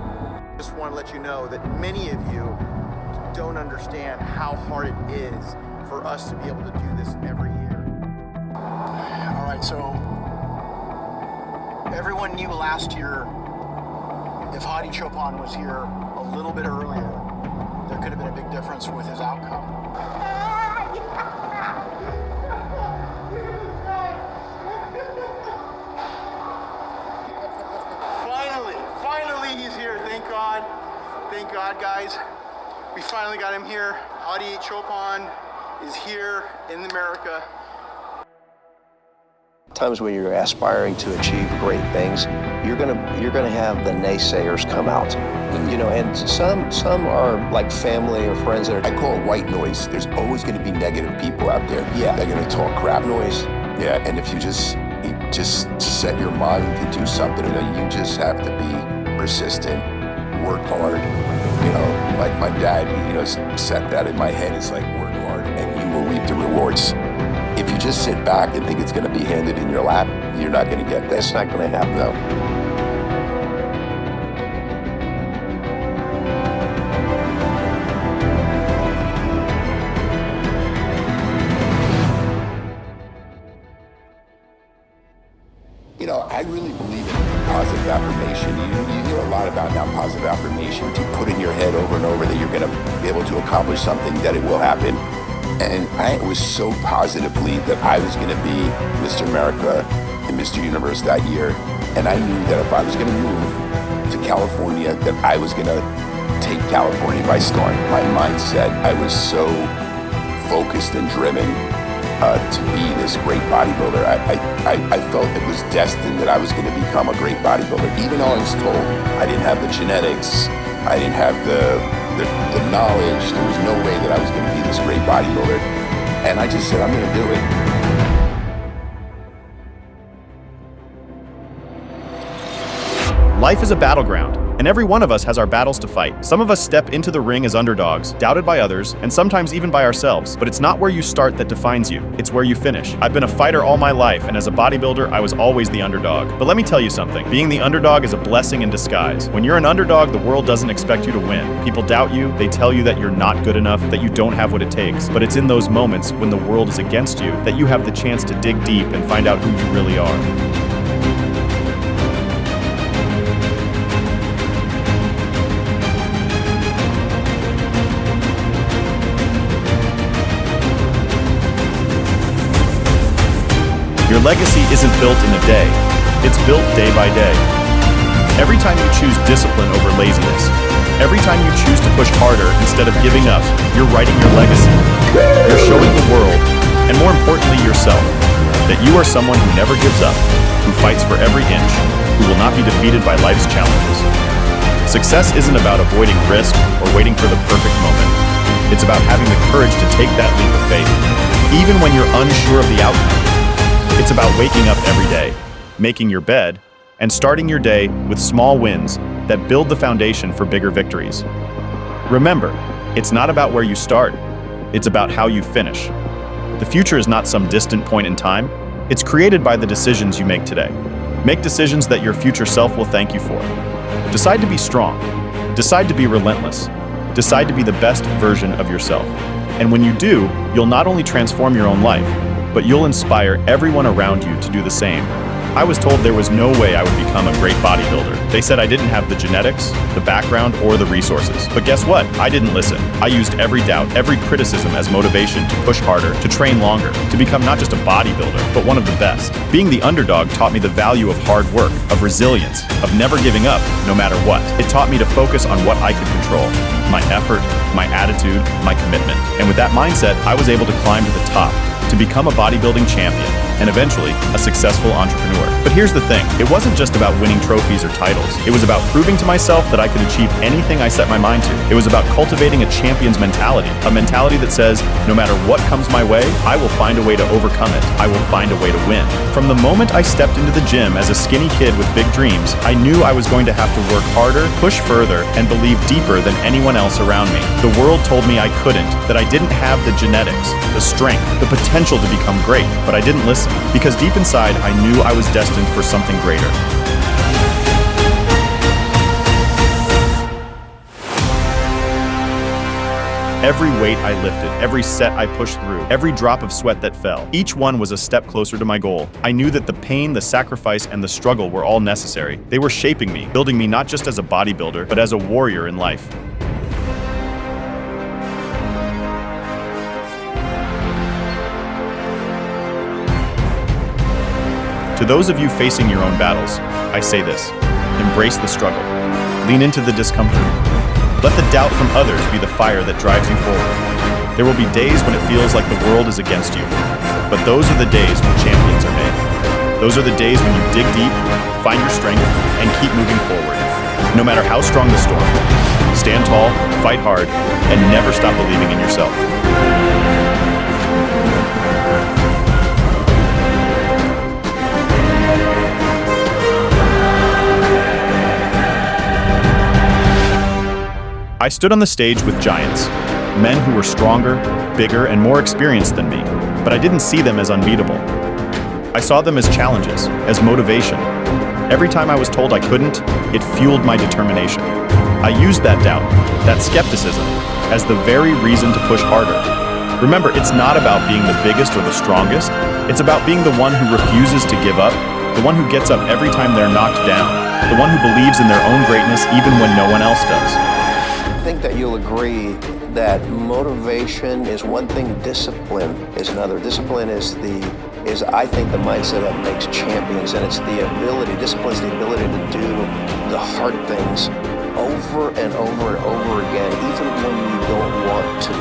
S7: Just want to let you know that many of you don't understand how hard it is for us to be able to do this every year. All right, so everyone knew last year if Hadi Choopan was here a little bit earlier, there could have been a big difference with his outcome. Finally he's here, thank God. Thank God, guys. We finally got him here. Hadi Choopan is here in America.
S10: Times when you're aspiring to achieve great things, you're gonna have the naysayers come out, you know, and some are like family or friends that are.
S11: I call it white noise. There's always going to be negative people out there.
S10: Yeah.
S11: They're going to talk crap.
S10: Noise.
S11: Yeah, and if you just set your mind to do something, you know, you just have to be persistent, work hard. You know, like my dad, you know, set that in my head. It's like, work hard and you will reap the rewards. If you just sit back and think it's going to be handed in your lap, you're not going to get this.
S10: It's not going to happen.
S11: No. You know, I really believe in positive affirmation. You hear a lot about now positive affirmation. If you put in your head over and over that you're going to be able to accomplish something, that it will happen. And I was so positively that I was going to be Mr. America and Mr. Universe that year. And I knew that if I was going to move to California, that I was going to take California by storm. My mindset, I was so focused and driven to be this great bodybuilder. I felt it was destined that I was going to become a great bodybuilder. Even though I was told I didn't have the genetics, I didn't have the knowledge, there was no way that I was going to be this great bodybuilder. And I just said, I'm going to do it.
S9: Life is a battleground, and every one of us has our battles to fight. Some of us step into the ring as underdogs, doubted by others, and sometimes even by ourselves. But it's not where you start that defines you, it's where you finish. I've been a fighter all my life, and as a bodybuilder, I was always the underdog. But let me tell you something, being the underdog is a blessing in disguise. When you're an underdog, the world doesn't expect you to win. People doubt you, they tell you that you're not good enough, that you don't have what it takes. But it's in those moments when the world is against you that you have the chance to dig deep and find out who you really are. Your legacy isn't built in a day, it's built day by day. Every time you choose discipline over laziness, every time you choose to push harder instead of giving up, you're writing your legacy. You're showing the world, and more importantly yourself, that you are someone who never gives up, who fights for every inch, who will not be defeated by life's challenges. Success isn't about avoiding risk or waiting for the perfect moment. It's about having the courage to take that leap of faith, even when you're unsure of the outcome. It's about waking up every day, making your bed, and starting your day with small wins that build the foundation for bigger victories. Remember, it's not about where you start, it's about how you finish. The future is not some distant point in time, it's created by the decisions you make today. Make decisions that your future self will thank you for. Decide to be strong, decide to be relentless, decide to be the best version of yourself. And when you do, you'll not only transform your own life, but you'll inspire everyone around you to do the same. I was told there was no way I would become a great bodybuilder. They said I didn't have the genetics, the background, or the resources. But guess what? I didn't listen. I used every doubt, every criticism as motivation to push harder, to train longer, to become not just a bodybuilder, but one of the best. Being the underdog taught me the value of hard work, of resilience, of never giving up, no matter what. It taught me to focus on what I could control. My effort, my attitude, my commitment. And with that mindset, I was able to climb to the top, to become a bodybuilding champion, and eventually a successful entrepreneur. But here's the thing, it wasn't just about winning trophies or titles. It was about proving to myself that I could achieve anything I set my mind to. It was about cultivating a champion's mentality, a mentality that says, no matter what comes my way, I will find a way to overcome it. I will find a way to win. From the moment I stepped into the gym as a skinny kid with big dreams, I knew I was going to have to work harder, push further, and believe deeper than anyone else around me. The world told me I couldn't, that I didn't have the genetics, the strength, the potential to become great, but I didn't listen. Because deep inside, I knew I was destined for something greater. Every weight I lifted, every set I pushed through, every drop of sweat that fell, each one was a step closer to my goal. I knew that the pain, the sacrifice, and the struggle were all necessary. They were shaping me, building me not just as a bodybuilder, but as a warrior in life. To those of you facing your own battles, I say this: embrace the struggle. Lean into the discomfort. Let the doubt from others be the fire that drives you forward. There will be days when it feels like the world is against you, but those are the days when champions are made. Those are the days when you dig deep, find your strength, and keep moving forward. No matter how strong the storm, stand tall, fight hard, and never stop believing in yourself. I stood on the stage with giants, men who were stronger, bigger, and more experienced than me, but I didn't see them as unbeatable. I saw them as challenges, as motivation. Every time I was told I couldn't, it fueled my determination. I used that doubt, that skepticism, as the very reason to push harder. Remember, it's not about being the biggest or the strongest. It's about being the one who refuses to give up, the one who gets up every time they're knocked down, the one who believes in their own greatness even when no one else does.
S10: I think that you'll agree that motivation is one thing, discipline is another. Discipline is I think the mindset that makes champions, and it's the ability, discipline is the ability to do the hard things over and over and over again, even when you don't want to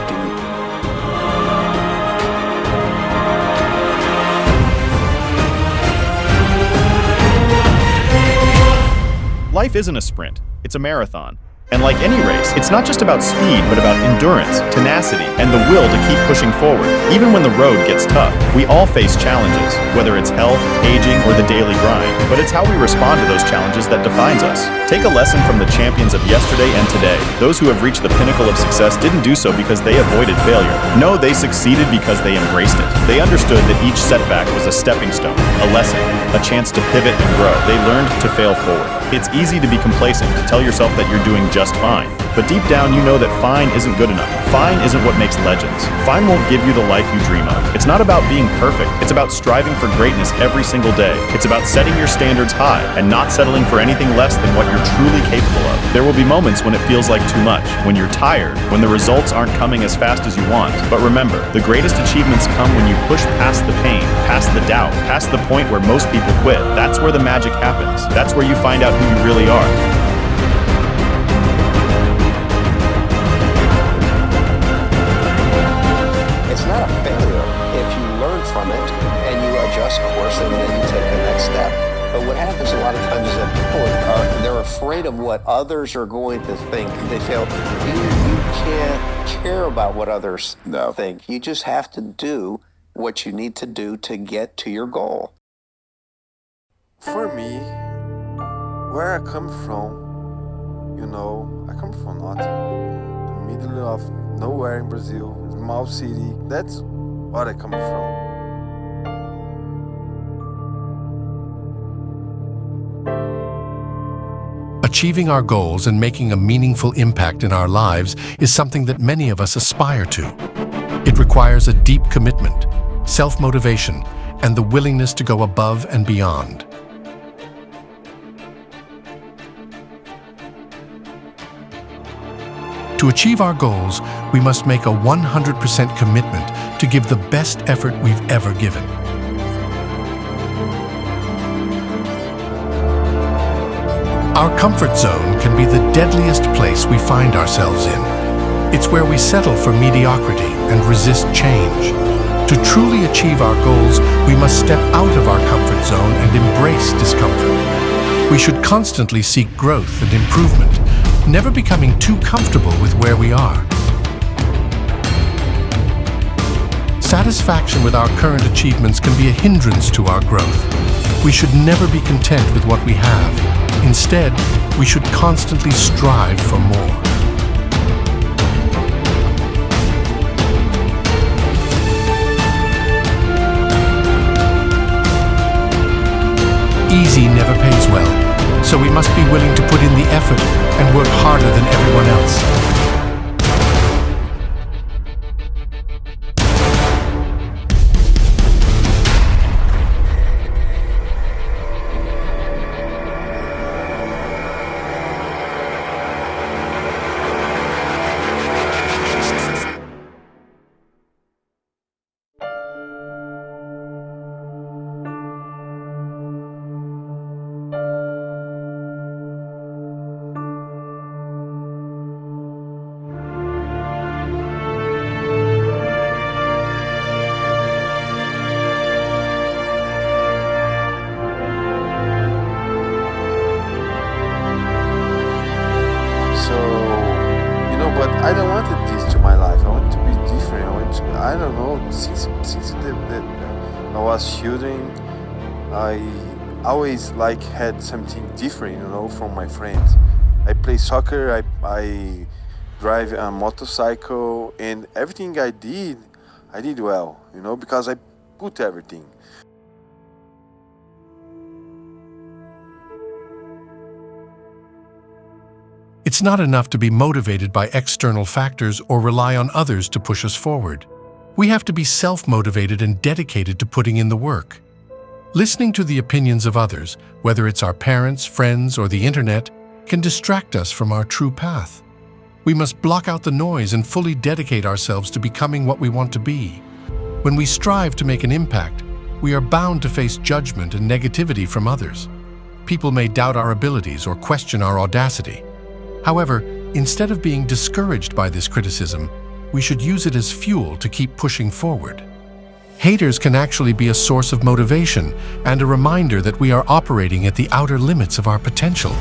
S10: do.
S9: Life isn't a sprint, it's a marathon. And like any race, it's not just about speed, but about endurance, tenacity, and the will to keep pushing forward. Even when the road gets tough, we all face challenges, whether it's health, aging, or the daily grind. But it's how we respond to those challenges that defines us. Take a lesson from the champions of yesterday and today. Those who have reached the pinnacle of success didn't do so because they avoided failure. No, they succeeded because they embraced it. They understood that each setback was a stepping stone, a lesson, a chance to pivot and grow. They learned to fail forward. It's easy to be complacent, to tell yourself that you're doing just fine. But deep down, you know that fine isn't good enough. Fine isn't what makes legends. Fine won't give you the life you dream of. It's not about being perfect. It's about striving for greatness every single day. It's about setting your standards high and not settling for anything less than what you're truly capable of. There will be moments when it feels like too much, when you're tired, when the results aren't coming as fast as you want. But remember, the greatest achievements come when you push past the pain, past the doubt, past the point where most people quit. That's where the magic happens. That's where you find out who you really are.
S10: It's not a failure if you learn from it and you adjust course and then you take the next step. But what happens a lot of times is that people they're afraid of what others are going to think. They feel you can't care about what others think. You just have to do what you need to do to get to your goal.
S12: For me, where I come from, you know, I come from nothing. The middle of nowhere in Brazil, small city. That's what I come from.
S13: Achieving our goals and making a meaningful impact in our lives is something that many of us aspire to. It requires a deep commitment, self-motivation, and the willingness to go above and beyond. To achieve our goals, we must make a 100% commitment to give the best effort we've ever given. Our comfort zone can be the deadliest place we find ourselves in. It's where we settle for mediocrity and resist change. To truly achieve our goals, we must step out of our comfort zone and embrace discomfort. We should constantly seek growth and improvement, never becoming too comfortable with where we are. Satisfaction with our current achievements can be a hindrance to our growth. We should never be content with what we have. Instead, we should constantly strive for more. Easy never pays well, so we must be willing to put in the effort and work harder than everyone else.
S12: But I don't want this to my life. I want to be different. I don't know, since I was children, I always had something different, from my friends. I play soccer, I drive a motorcycle, and everything I did well, because I put everything.
S13: It's not enough to be motivated by external factors or rely on others to push us forward. We have to be self-motivated and dedicated to putting in the work. Listening to the opinions of others, whether it's our parents, friends, or the internet, can distract us from our true path. We must block out the noise and fully dedicate ourselves to becoming what we want to be. When we strive to make an impact, we are bound to face judgment and negativity from others. People may doubt our abilities or question our audacity. However, instead of being discouraged by this criticism, we should use it as fuel to keep pushing forward. Haters can actually be a source of motivation and a reminder that we are operating at the outer limits of our potential.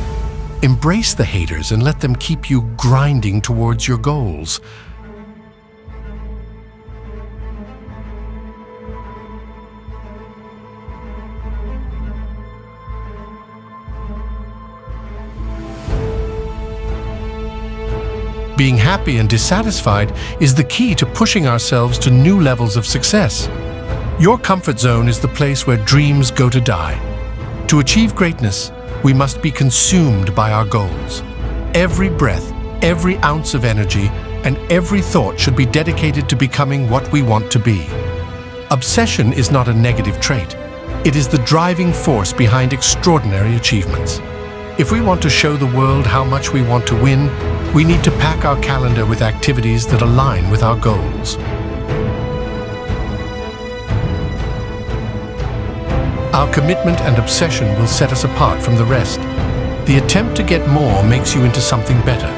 S13: Embrace the haters and let them keep you grinding towards your goals. Being happy and dissatisfied is the key to pushing ourselves to new levels of success. Your comfort zone is the place where dreams go to die. To achieve greatness, we must be consumed by our goals. Every breath, every ounce of energy, and every thought should be dedicated to becoming what we want to be. Obsession is not a negative trait. It is the driving force behind extraordinary achievements. If we want to show the world how much we want to win, we need to pack our calendar with activities that align with our goals. Our commitment and obsession will set us apart from the rest. The attempt to get more makes you into something better.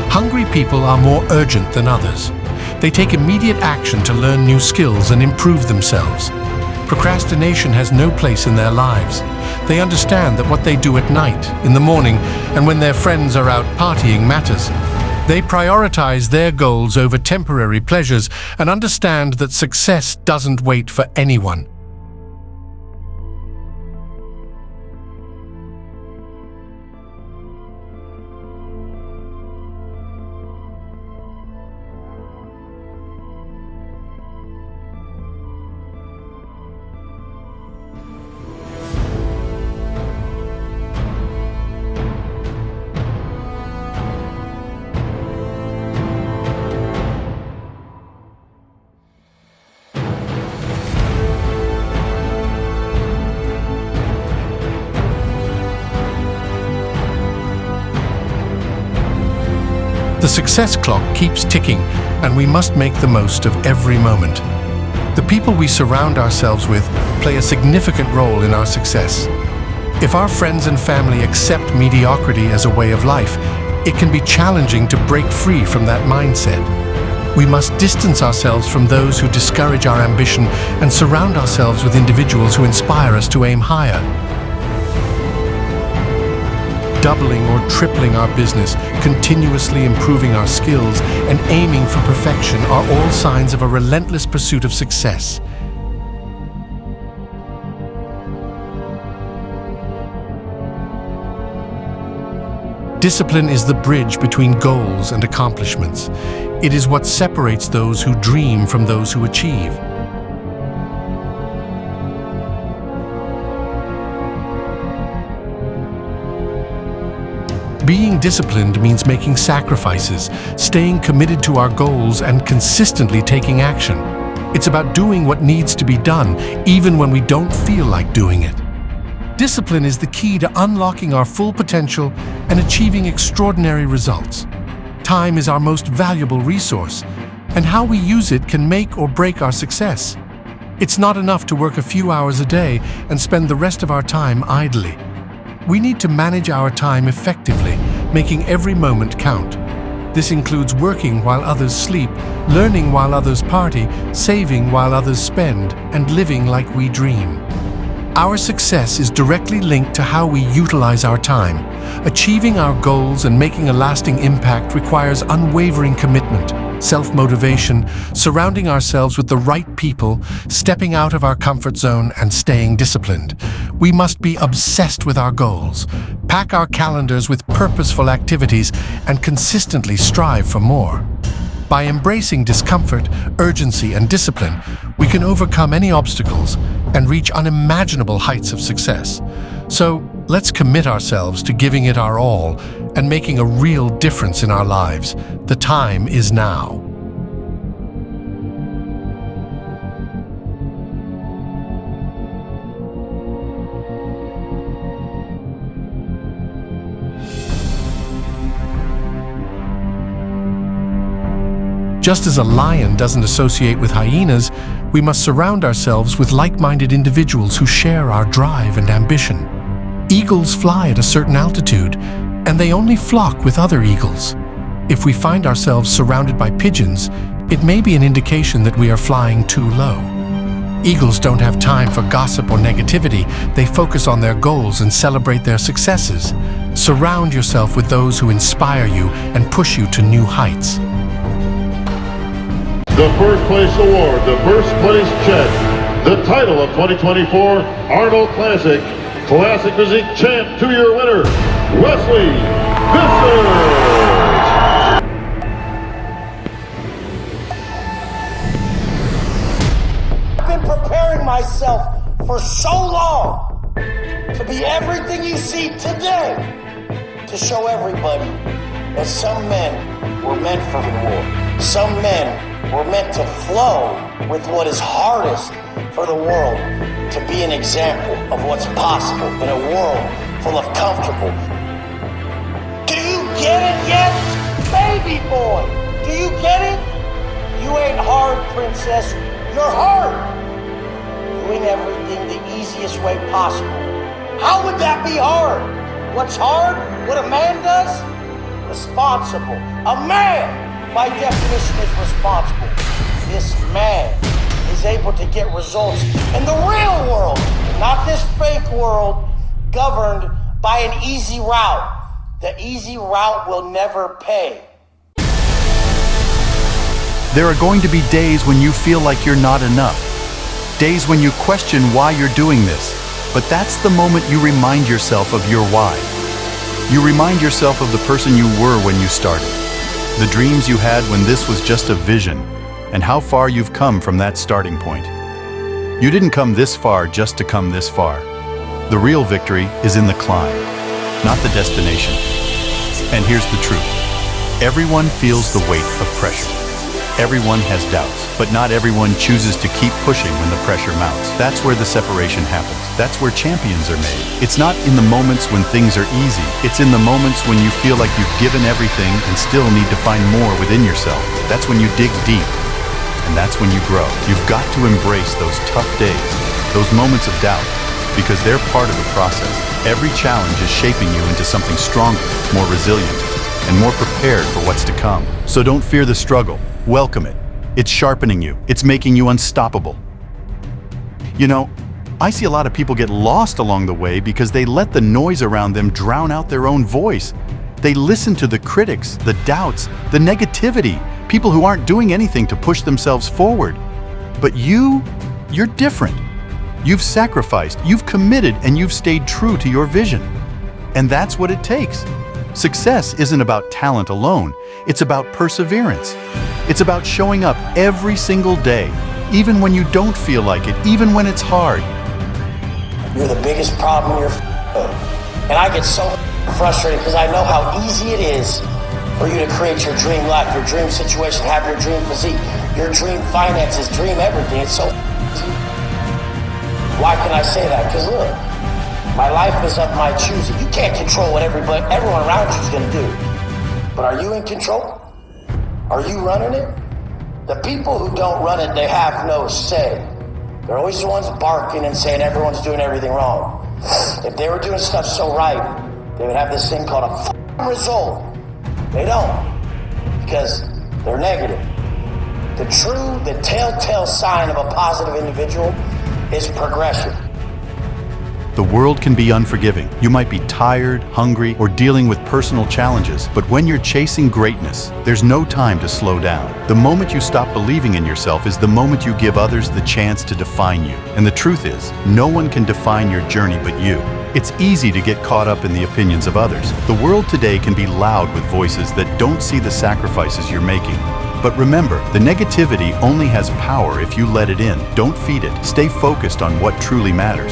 S13: Hungry people are more urgent than others. They take immediate action to learn new skills and improve themselves. Procrastination has no place in their lives. They understand that what they do at night, in the morning, and when their friends are out partying matters. They prioritize their goals over temporary pleasures and understand that success doesn't wait for anyone. The success clock keeps ticking, and we must make the most of every moment. The people we surround ourselves with play a significant role in our success. If our friends and family accept mediocrity as a way of life, it can be challenging to break free from that mindset. We must distance ourselves from those who discourage our ambition and surround ourselves with individuals who inspire us to aim higher. Doubling or tripling our business, continuously improving our skills, and aiming for perfection are all signs of a relentless pursuit of success. Discipline is the bridge between goals and accomplishments. It is what separates those who dream from those who achieve. Being disciplined means making sacrifices, staying committed to our goals, and consistently taking action. It's about doing what needs to be done, even when we don't feel like doing it. Discipline is the key to unlocking our full potential and achieving extraordinary results. Time is our most valuable resource, and how we use it can make or break our success. It's not enough to work a few hours a day and spend the rest of our time idly. We need to manage our time effectively, making every moment count. This includes working while others sleep, learning while others party, saving while others spend, and living like we dream. Our success is directly linked to how we utilize our time. Achieving our goals and making a lasting impact requires unwavering commitment, self-motivation, surrounding ourselves with the right people, stepping out of our comfort zone, and staying disciplined. We must be obsessed with our goals, pack our calendars with purposeful activities, and consistently strive for more. By embracing discomfort, urgency, and discipline, we can overcome any obstacles and reach unimaginable heights of success. So, let's commit ourselves to giving it our all and making a real difference in our lives. The time is now. Just as a lion doesn't associate with hyenas, we must surround ourselves with like-minded individuals who share our drive and ambition. Eagles fly at a certain altitude, and they only flock with other eagles. If we find ourselves surrounded by pigeons, it may be an indication that we are flying too low. Eagles don't have time for gossip or negativity. They focus on their goals and celebrate their successes. Surround yourself with those who inspire you and push you to new heights.
S14: The first place award, the first place check, the title of 2024 Arnold Classic, Classic Physique Champ 2-year winner, Wesley Vissers.
S15: I've been preparing myself for so long to be everything you see today, to show everybody that some men were meant for the war. Some men were meant to flow with what is hardest for the world, to be an example of what's possible in a world full of comfortable. Do you get it yet, baby boy? Do you get it? You ain't hard, princess. You're hard. Doing everything the easiest way possible. How would that be hard? What's hard? What a man does? Responsible. A man, by definition, is responsible. This man is able to get results in the real world, not this fake world governed by an easy route. The easy route will never pay.
S16: There are going to be days when you feel like you're not enough. Days when you question why you're doing this. But that's the moment you remind yourself of your why. You remind yourself of the person you were when you started. The dreams you had when this was just a vision, and how far you've come from that starting point. You didn't come this far just to come this far. The real victory is in the climb, not the destination. And here's the truth. Everyone feels the weight of pressure. Everyone has doubts, but not everyone chooses to keep pushing when the pressure mounts. That's where the separation happens. That's where champions are made. It's not in the moments when things are easy. It's in the moments when you feel like you've given everything and still need to find more within yourself. That's when you dig deep, and that's when you grow. You've got to embrace those tough days, those moments of doubt, because they're part of the process. Every challenge is shaping you into something stronger, more resilient, and more prepared for what's to come. So don't fear the struggle. Welcome it. It's sharpening you. It's making you unstoppable. You know, I see a lot of people get lost along the way because they let the noise around them drown out their own voice. They listen to the critics, the doubts, the negativity, people who aren't doing anything to push themselves forward. But you're different. You've sacrificed, you've committed, and you've stayed true to your vision. And that's what it takes. Success isn't about talent alone. It's about perseverance. It's about showing up every single day, even when you don't feel like it, even when it's hard.
S15: You're the biggest problem you're and I get so frustrated because I know how easy it is for you to create your dream life, your dream situation, have your dream physique, your dream finances, dream everything. It's so easy. Why can I say that? Because look, my life is of my choosing. You can't control what everyone around you is going to do. But are you in control? Are you running it? The people who don't run it, they have no say. They're always the ones barking and saying everyone's doing everything wrong. If they were doing stuff so right, they would have this thing called a f***ing result. They don't, because they're negative. The telltale sign of a positive individual is progression.
S16: The world can be unforgiving. You might be tired, hungry, or dealing with personal challenges, but when you're chasing greatness, there's no time to slow down. The moment you stop believing in yourself is the moment you give others the chance to define you. And the truth is, no one can define your journey but you. It's easy to get caught up in the opinions of others. The world today can be loud with voices that don't see the sacrifices you're making. But remember, the negativity only has power if you let it in. Don't feed it. Stay focused on what truly matters.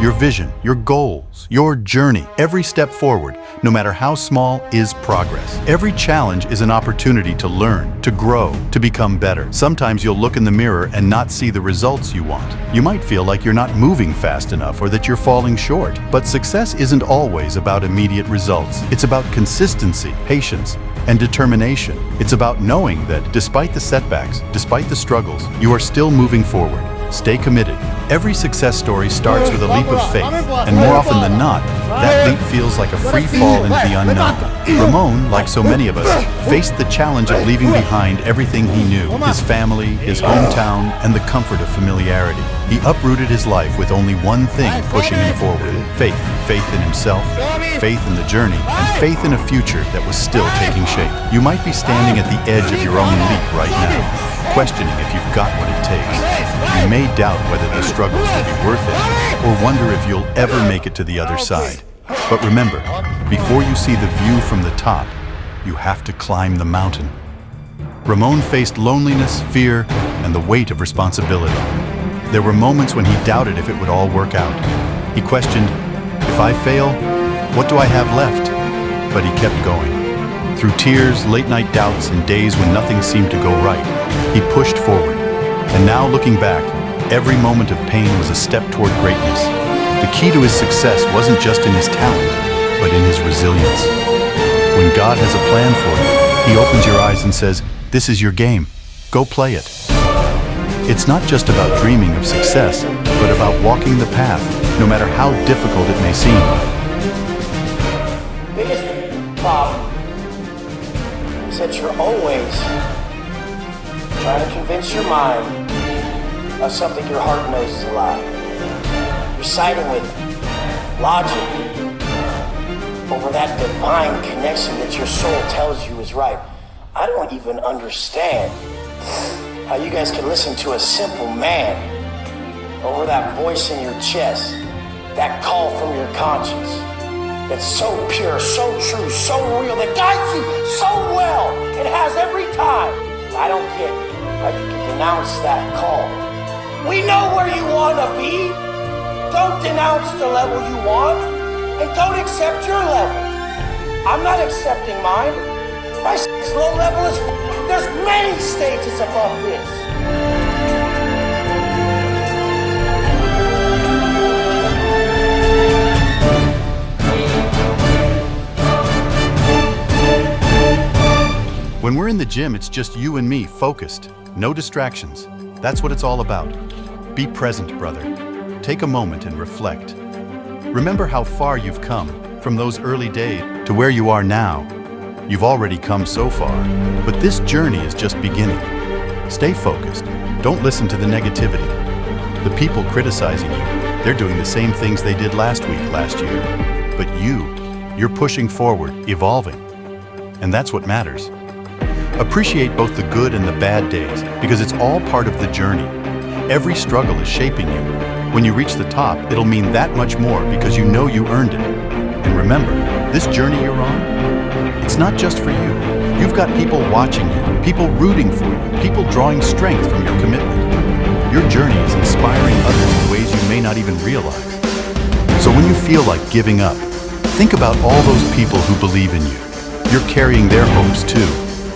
S16: Your vision, your goals, your journey, every step forward, no matter how small, is progress. Every challenge is an opportunity to learn, to grow, to become better. Sometimes you'll look in the mirror and not see the results you want. You might feel like you're not moving fast enough or that you're falling short. But success isn't always about immediate results. It's about consistency, patience, and determination. It's about knowing that despite the setbacks, despite the struggles, you are still moving forward. Stay committed. Every success story starts with a leap of faith, and more often than not, that leap feels like a free fall into the unknown. Ramon, like so many of us, faced the challenge of leaving behind everything he knew, his family, his hometown, and the comfort of familiarity. He uprooted his life with only one thing pushing him forward: faith. Faith in himself, faith in the journey, and faith in a future that was still taking shape. You might be standing at the edge of your own leap right now, questioning if you've got what it takes. You may doubt whether the struggles will be worth it, or wonder if you'll ever make it to the other side. But remember, before you see the view from the top, you have to climb the mountain. Ramon faced loneliness, fear, and the weight of responsibility. There were moments when he doubted if it would all work out. He questioned, if I fail, what do I have left? But he kept going. Through tears, late-night doubts, and days when nothing seemed to go right, he pushed forward. And now, looking back, every moment of pain was a step toward greatness. The key to his success wasn't just in his talent, but in his resilience. When God has a plan for you, He opens your eyes and says, "This is your game. Go play it." It's not just about dreaming of success, but about walking the path, no matter how difficult it may seem.
S15: Biggest problem is that you're always trying to convince your mind of something your heart knows is a lie. You're siding with logic over that divine connection that your soul tells you is right. I don't even understand how you guys can listen to a simple man over that voice in your chest, that call from your conscience. It's so pure, so true, so real, that guides you so well. It has every time. I don't get how you can denounce that call. We know where you want to be. Don't denounce the level you want, and don't accept your level. I'm not accepting mine. My It's low level as f. There's many stages above this.
S16: When we're in the gym, it's just you and me, focused, no distractions. That's what it's all about. Be present, brother. Take a moment and reflect. Remember how far you've come, from those early days to where you are now. You've already come so far, but this journey is just beginning. Stay focused. Don't listen to the negativity. The people criticizing you, they're doing the same things they did last week, last year. But you're pushing forward, evolving. And that's what matters. Appreciate both the good and the bad days, because it's all part of the journey. Every struggle is shaping you. When you reach the top, it'll mean that much more because you know you earned it. And remember, this journey you're on, it's not just for you. You've got people watching you, people rooting for you, people drawing strength from your commitment. Your journey is inspiring others in ways you may not even realize. So when you feel like giving up, think about all those people who believe in you. You're carrying their hopes too.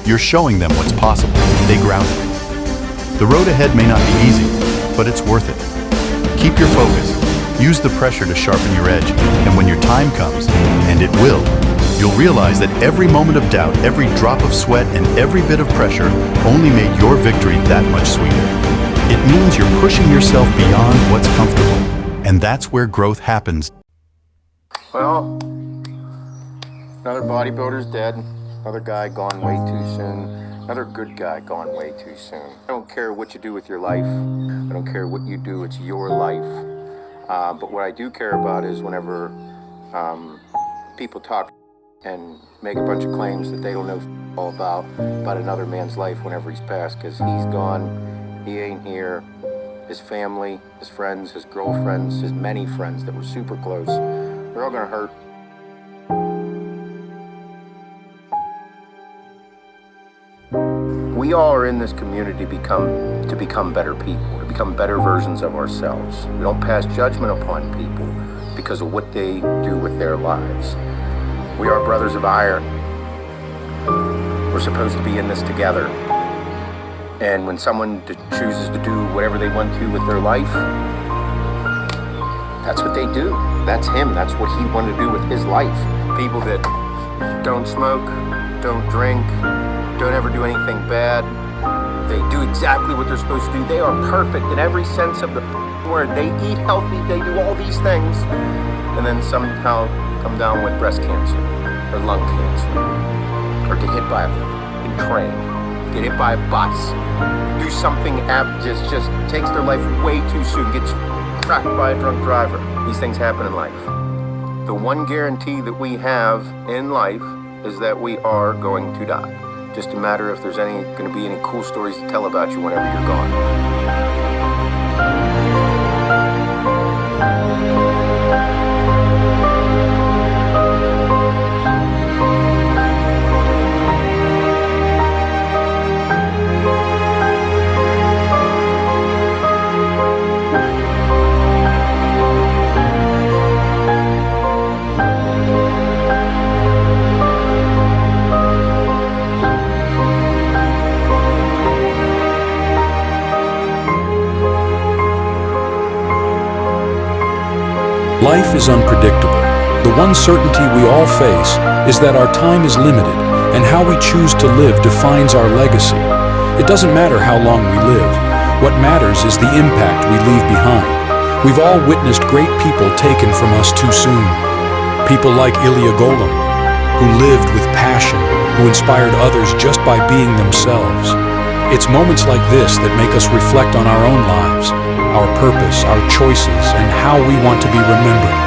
S16: You're showing them what's possible. They grounded it. The road ahead may not be easy, but it's worth it. Keep your focus. Use the pressure to sharpen your edge, and when your time comes, and it will, you'll realize that every moment of doubt, every drop of sweat, and every bit of pressure only made your victory that much sweeter. It means you're pushing yourself beyond what's comfortable, and that's where growth happens.
S10: Well, another bodybuilder's dead. Another guy gone way too soon. Another good guy gone way too soon. I don't care what you do with your life. I don't care what you do. It's your life. But what I do care about is whenever people talk and make a bunch of claims that they don't know all about another man's life whenever he's passed, because he's gone, he ain't here. His family, his friends, his girlfriends, his many friends that were super close, they're all gonna hurt. We all are in this community to become better people, to become better versions of ourselves. We don't pass judgment upon people because of what they do with their lives. We are brothers of iron. We're supposed to be in this together. And when someone chooses to do whatever they want to with their life, that's what they do. That's him. That's what he wanted to do with his life. People that don't smoke, don't drink, don't ever do anything bad. They do exactly what they're supposed to do. They are perfect in every sense of the word. They eat healthy, they do all these things, and then somehow come down with breast cancer, or lung cancer, or get hit by a train, get hit by a bus, do something just takes their life way too soon, gets cracked by a drunk driver. These things happen in life. The one guarantee that we have in life is that we are going to die. Just a matter if there's going to be any cool stories to tell about you whenever you're gone.
S2: Life is unpredictable. The one certainty we all face is that our time is limited, and how we choose to live defines our legacy. It doesn't matter how long we live. What matters is the impact we leave behind. We've all witnessed great people taken from us too soon. People like Ilya Golem, who lived with passion, who inspired others just by being themselves. It's moments like this that make us reflect on our own lives, our purpose, our choices, and how we want to be remembered.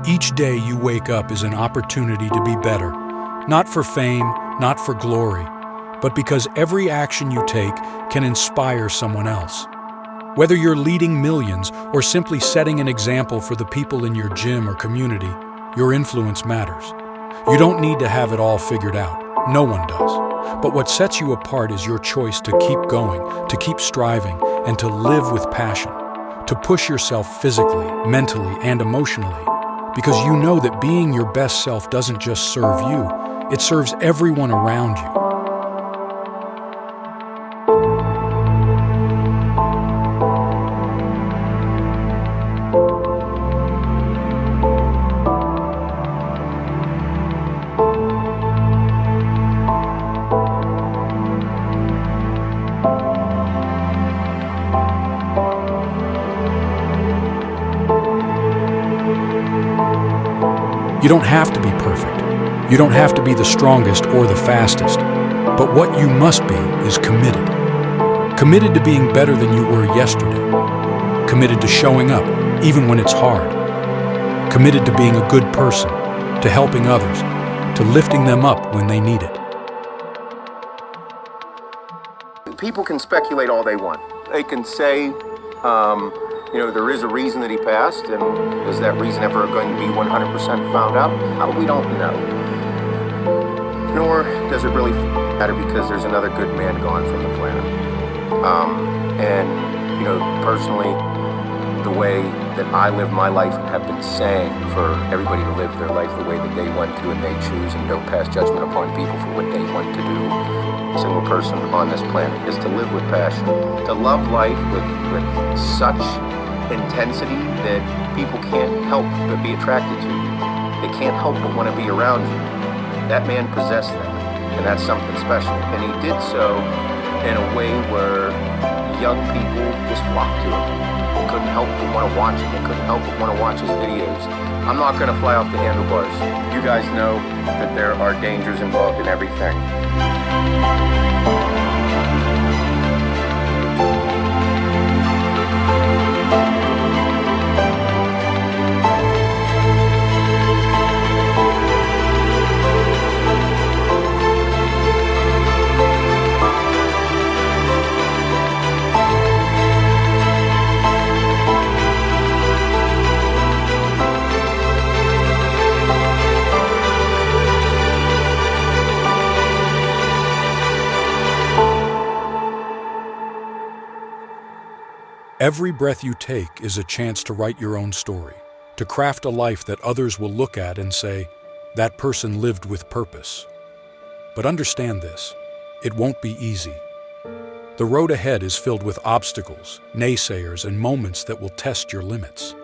S2: Each day you wake up is an opportunity to be better, not for fame, not for glory, but because every action you take can inspire someone else. Whether you're leading millions or simply setting an example for the people in your gym or community, your influence matters. You don't need to have it all figured out. No one does. But what sets you apart is your choice to keep going, to keep striving, and to live with passion, to push yourself physically, mentally, and emotionally, because you know that being your best self doesn't just serve you, it serves everyone around you. You don't have to be perfect. You don't have to be the strongest or the fastest. But what you must be is committed. Committed to being better than you were yesterday. Committed to showing up, even when it's hard. Committed to being a good person, to helping others, to lifting them up when they need it.
S17: People can speculate all they want. They can say, there is a reason that he passed, and is that reason ever going to be 100% found out? We don't know. Nor does it really matter because there's another good man gone from the planet. Personally, the way that I live my life and have been saying for everybody to live their life the way that they want to and they choose and don't pass judgment upon people for what they want to do. A single person on this planet is to live with passion, to love life with such intensity that people can't help but be attracted to you. They can't help but want to be around you. That man possessed that, and that's something special. And he did so in a way where young people just flocked to him. They couldn't help but want to watch him. They couldn't help but want to watch his videos. I'm not going to fly off the handlebars. You guys know that there are dangers involved in everything.
S2: Every breath you take is a chance to write your own story, to craft a life that others will look at and say, that person lived with purpose. But understand this, it won't be easy. The road ahead is filled with obstacles, naysayers, and moments that will test your limits.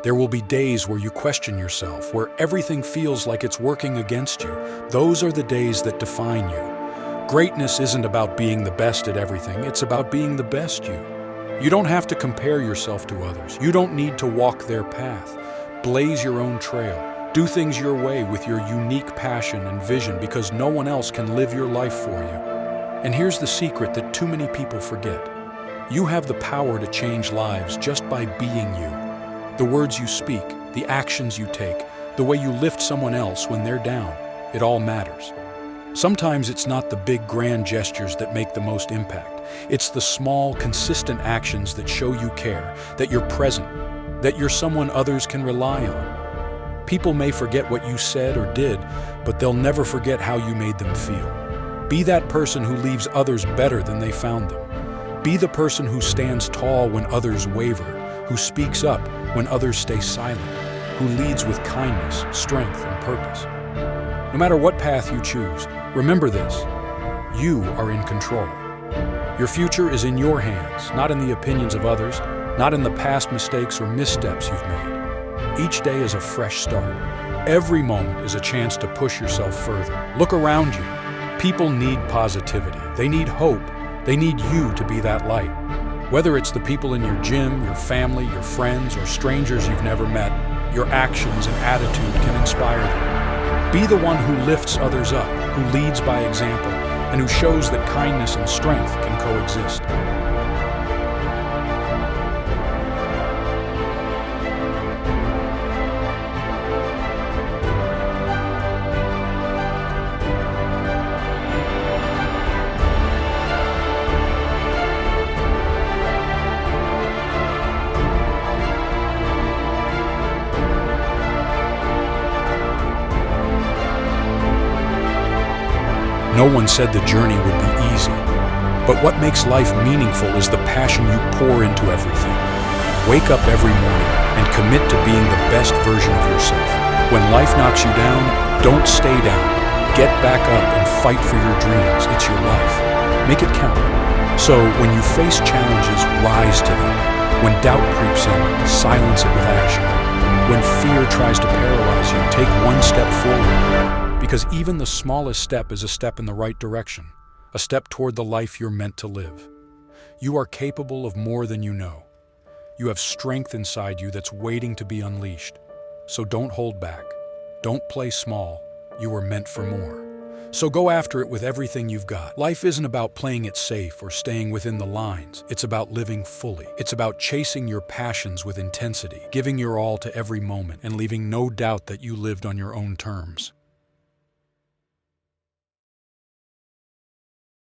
S2: There will be days where you question yourself, where everything feels like it's working against you. Those are the days that define you. Greatness isn't about being the best at everything, it's about being the best you. You don't have to compare yourself to others. You don't need to walk their path. Blaze your own trail. Do things your way with your unique passion and vision because no one else can live your life for you. And here's the secret that too many people forget. You have the power to change lives just by being you. The words you speak, the actions you take, the way you lift someone else when they're down, it all matters. Sometimes it's not the big grand gestures that make the most impact. It's the small, consistent actions that show you care, that you're present, that you're someone others can rely on. People may forget what you said or did, but they'll never forget how you made them feel. Be that person who leaves others better than they found them. Be the person who stands tall when others waver, who speaks up when others stay silent, who leads with kindness, strength, and purpose. No matter what path you choose, remember this: you are in control. Your future is in your hands, not in the opinions of others, not in the past mistakes or missteps you've made. Each day is a fresh start. Every moment is a chance to push yourself further. Look around you. People need positivity. They need hope. They need you to be that light. Whether it's the people in your gym, your family, your friends, or strangers you've never met, your actions and attitude can inspire them. Be the one who lifts others up, who leads by example, and who shows that kindness and strength can coexist. No one said the journey would be easy. But what makes life meaningful is the passion you pour into everything. Wake up every morning and commit to being the best version of yourself. When life knocks you down, don't stay down. Get back up and fight for your dreams. It's your life. Make it count. So when you face challenges, rise to them. When doubt creeps in, silence it with action. When fear tries to paralyze you, take one step forward. Because even the smallest step is a step in the right direction, a step toward the life you're meant to live. You are capable of more than you know. You have strength inside you that's waiting to be unleashed. So don't hold back. Don't play small. You were meant for more. So go after it with everything you've got. Life isn't about playing it safe or staying within the lines. It's about living fully. It's about chasing your passions with intensity, giving your all to every moment, and leaving no doubt that you lived on your own terms.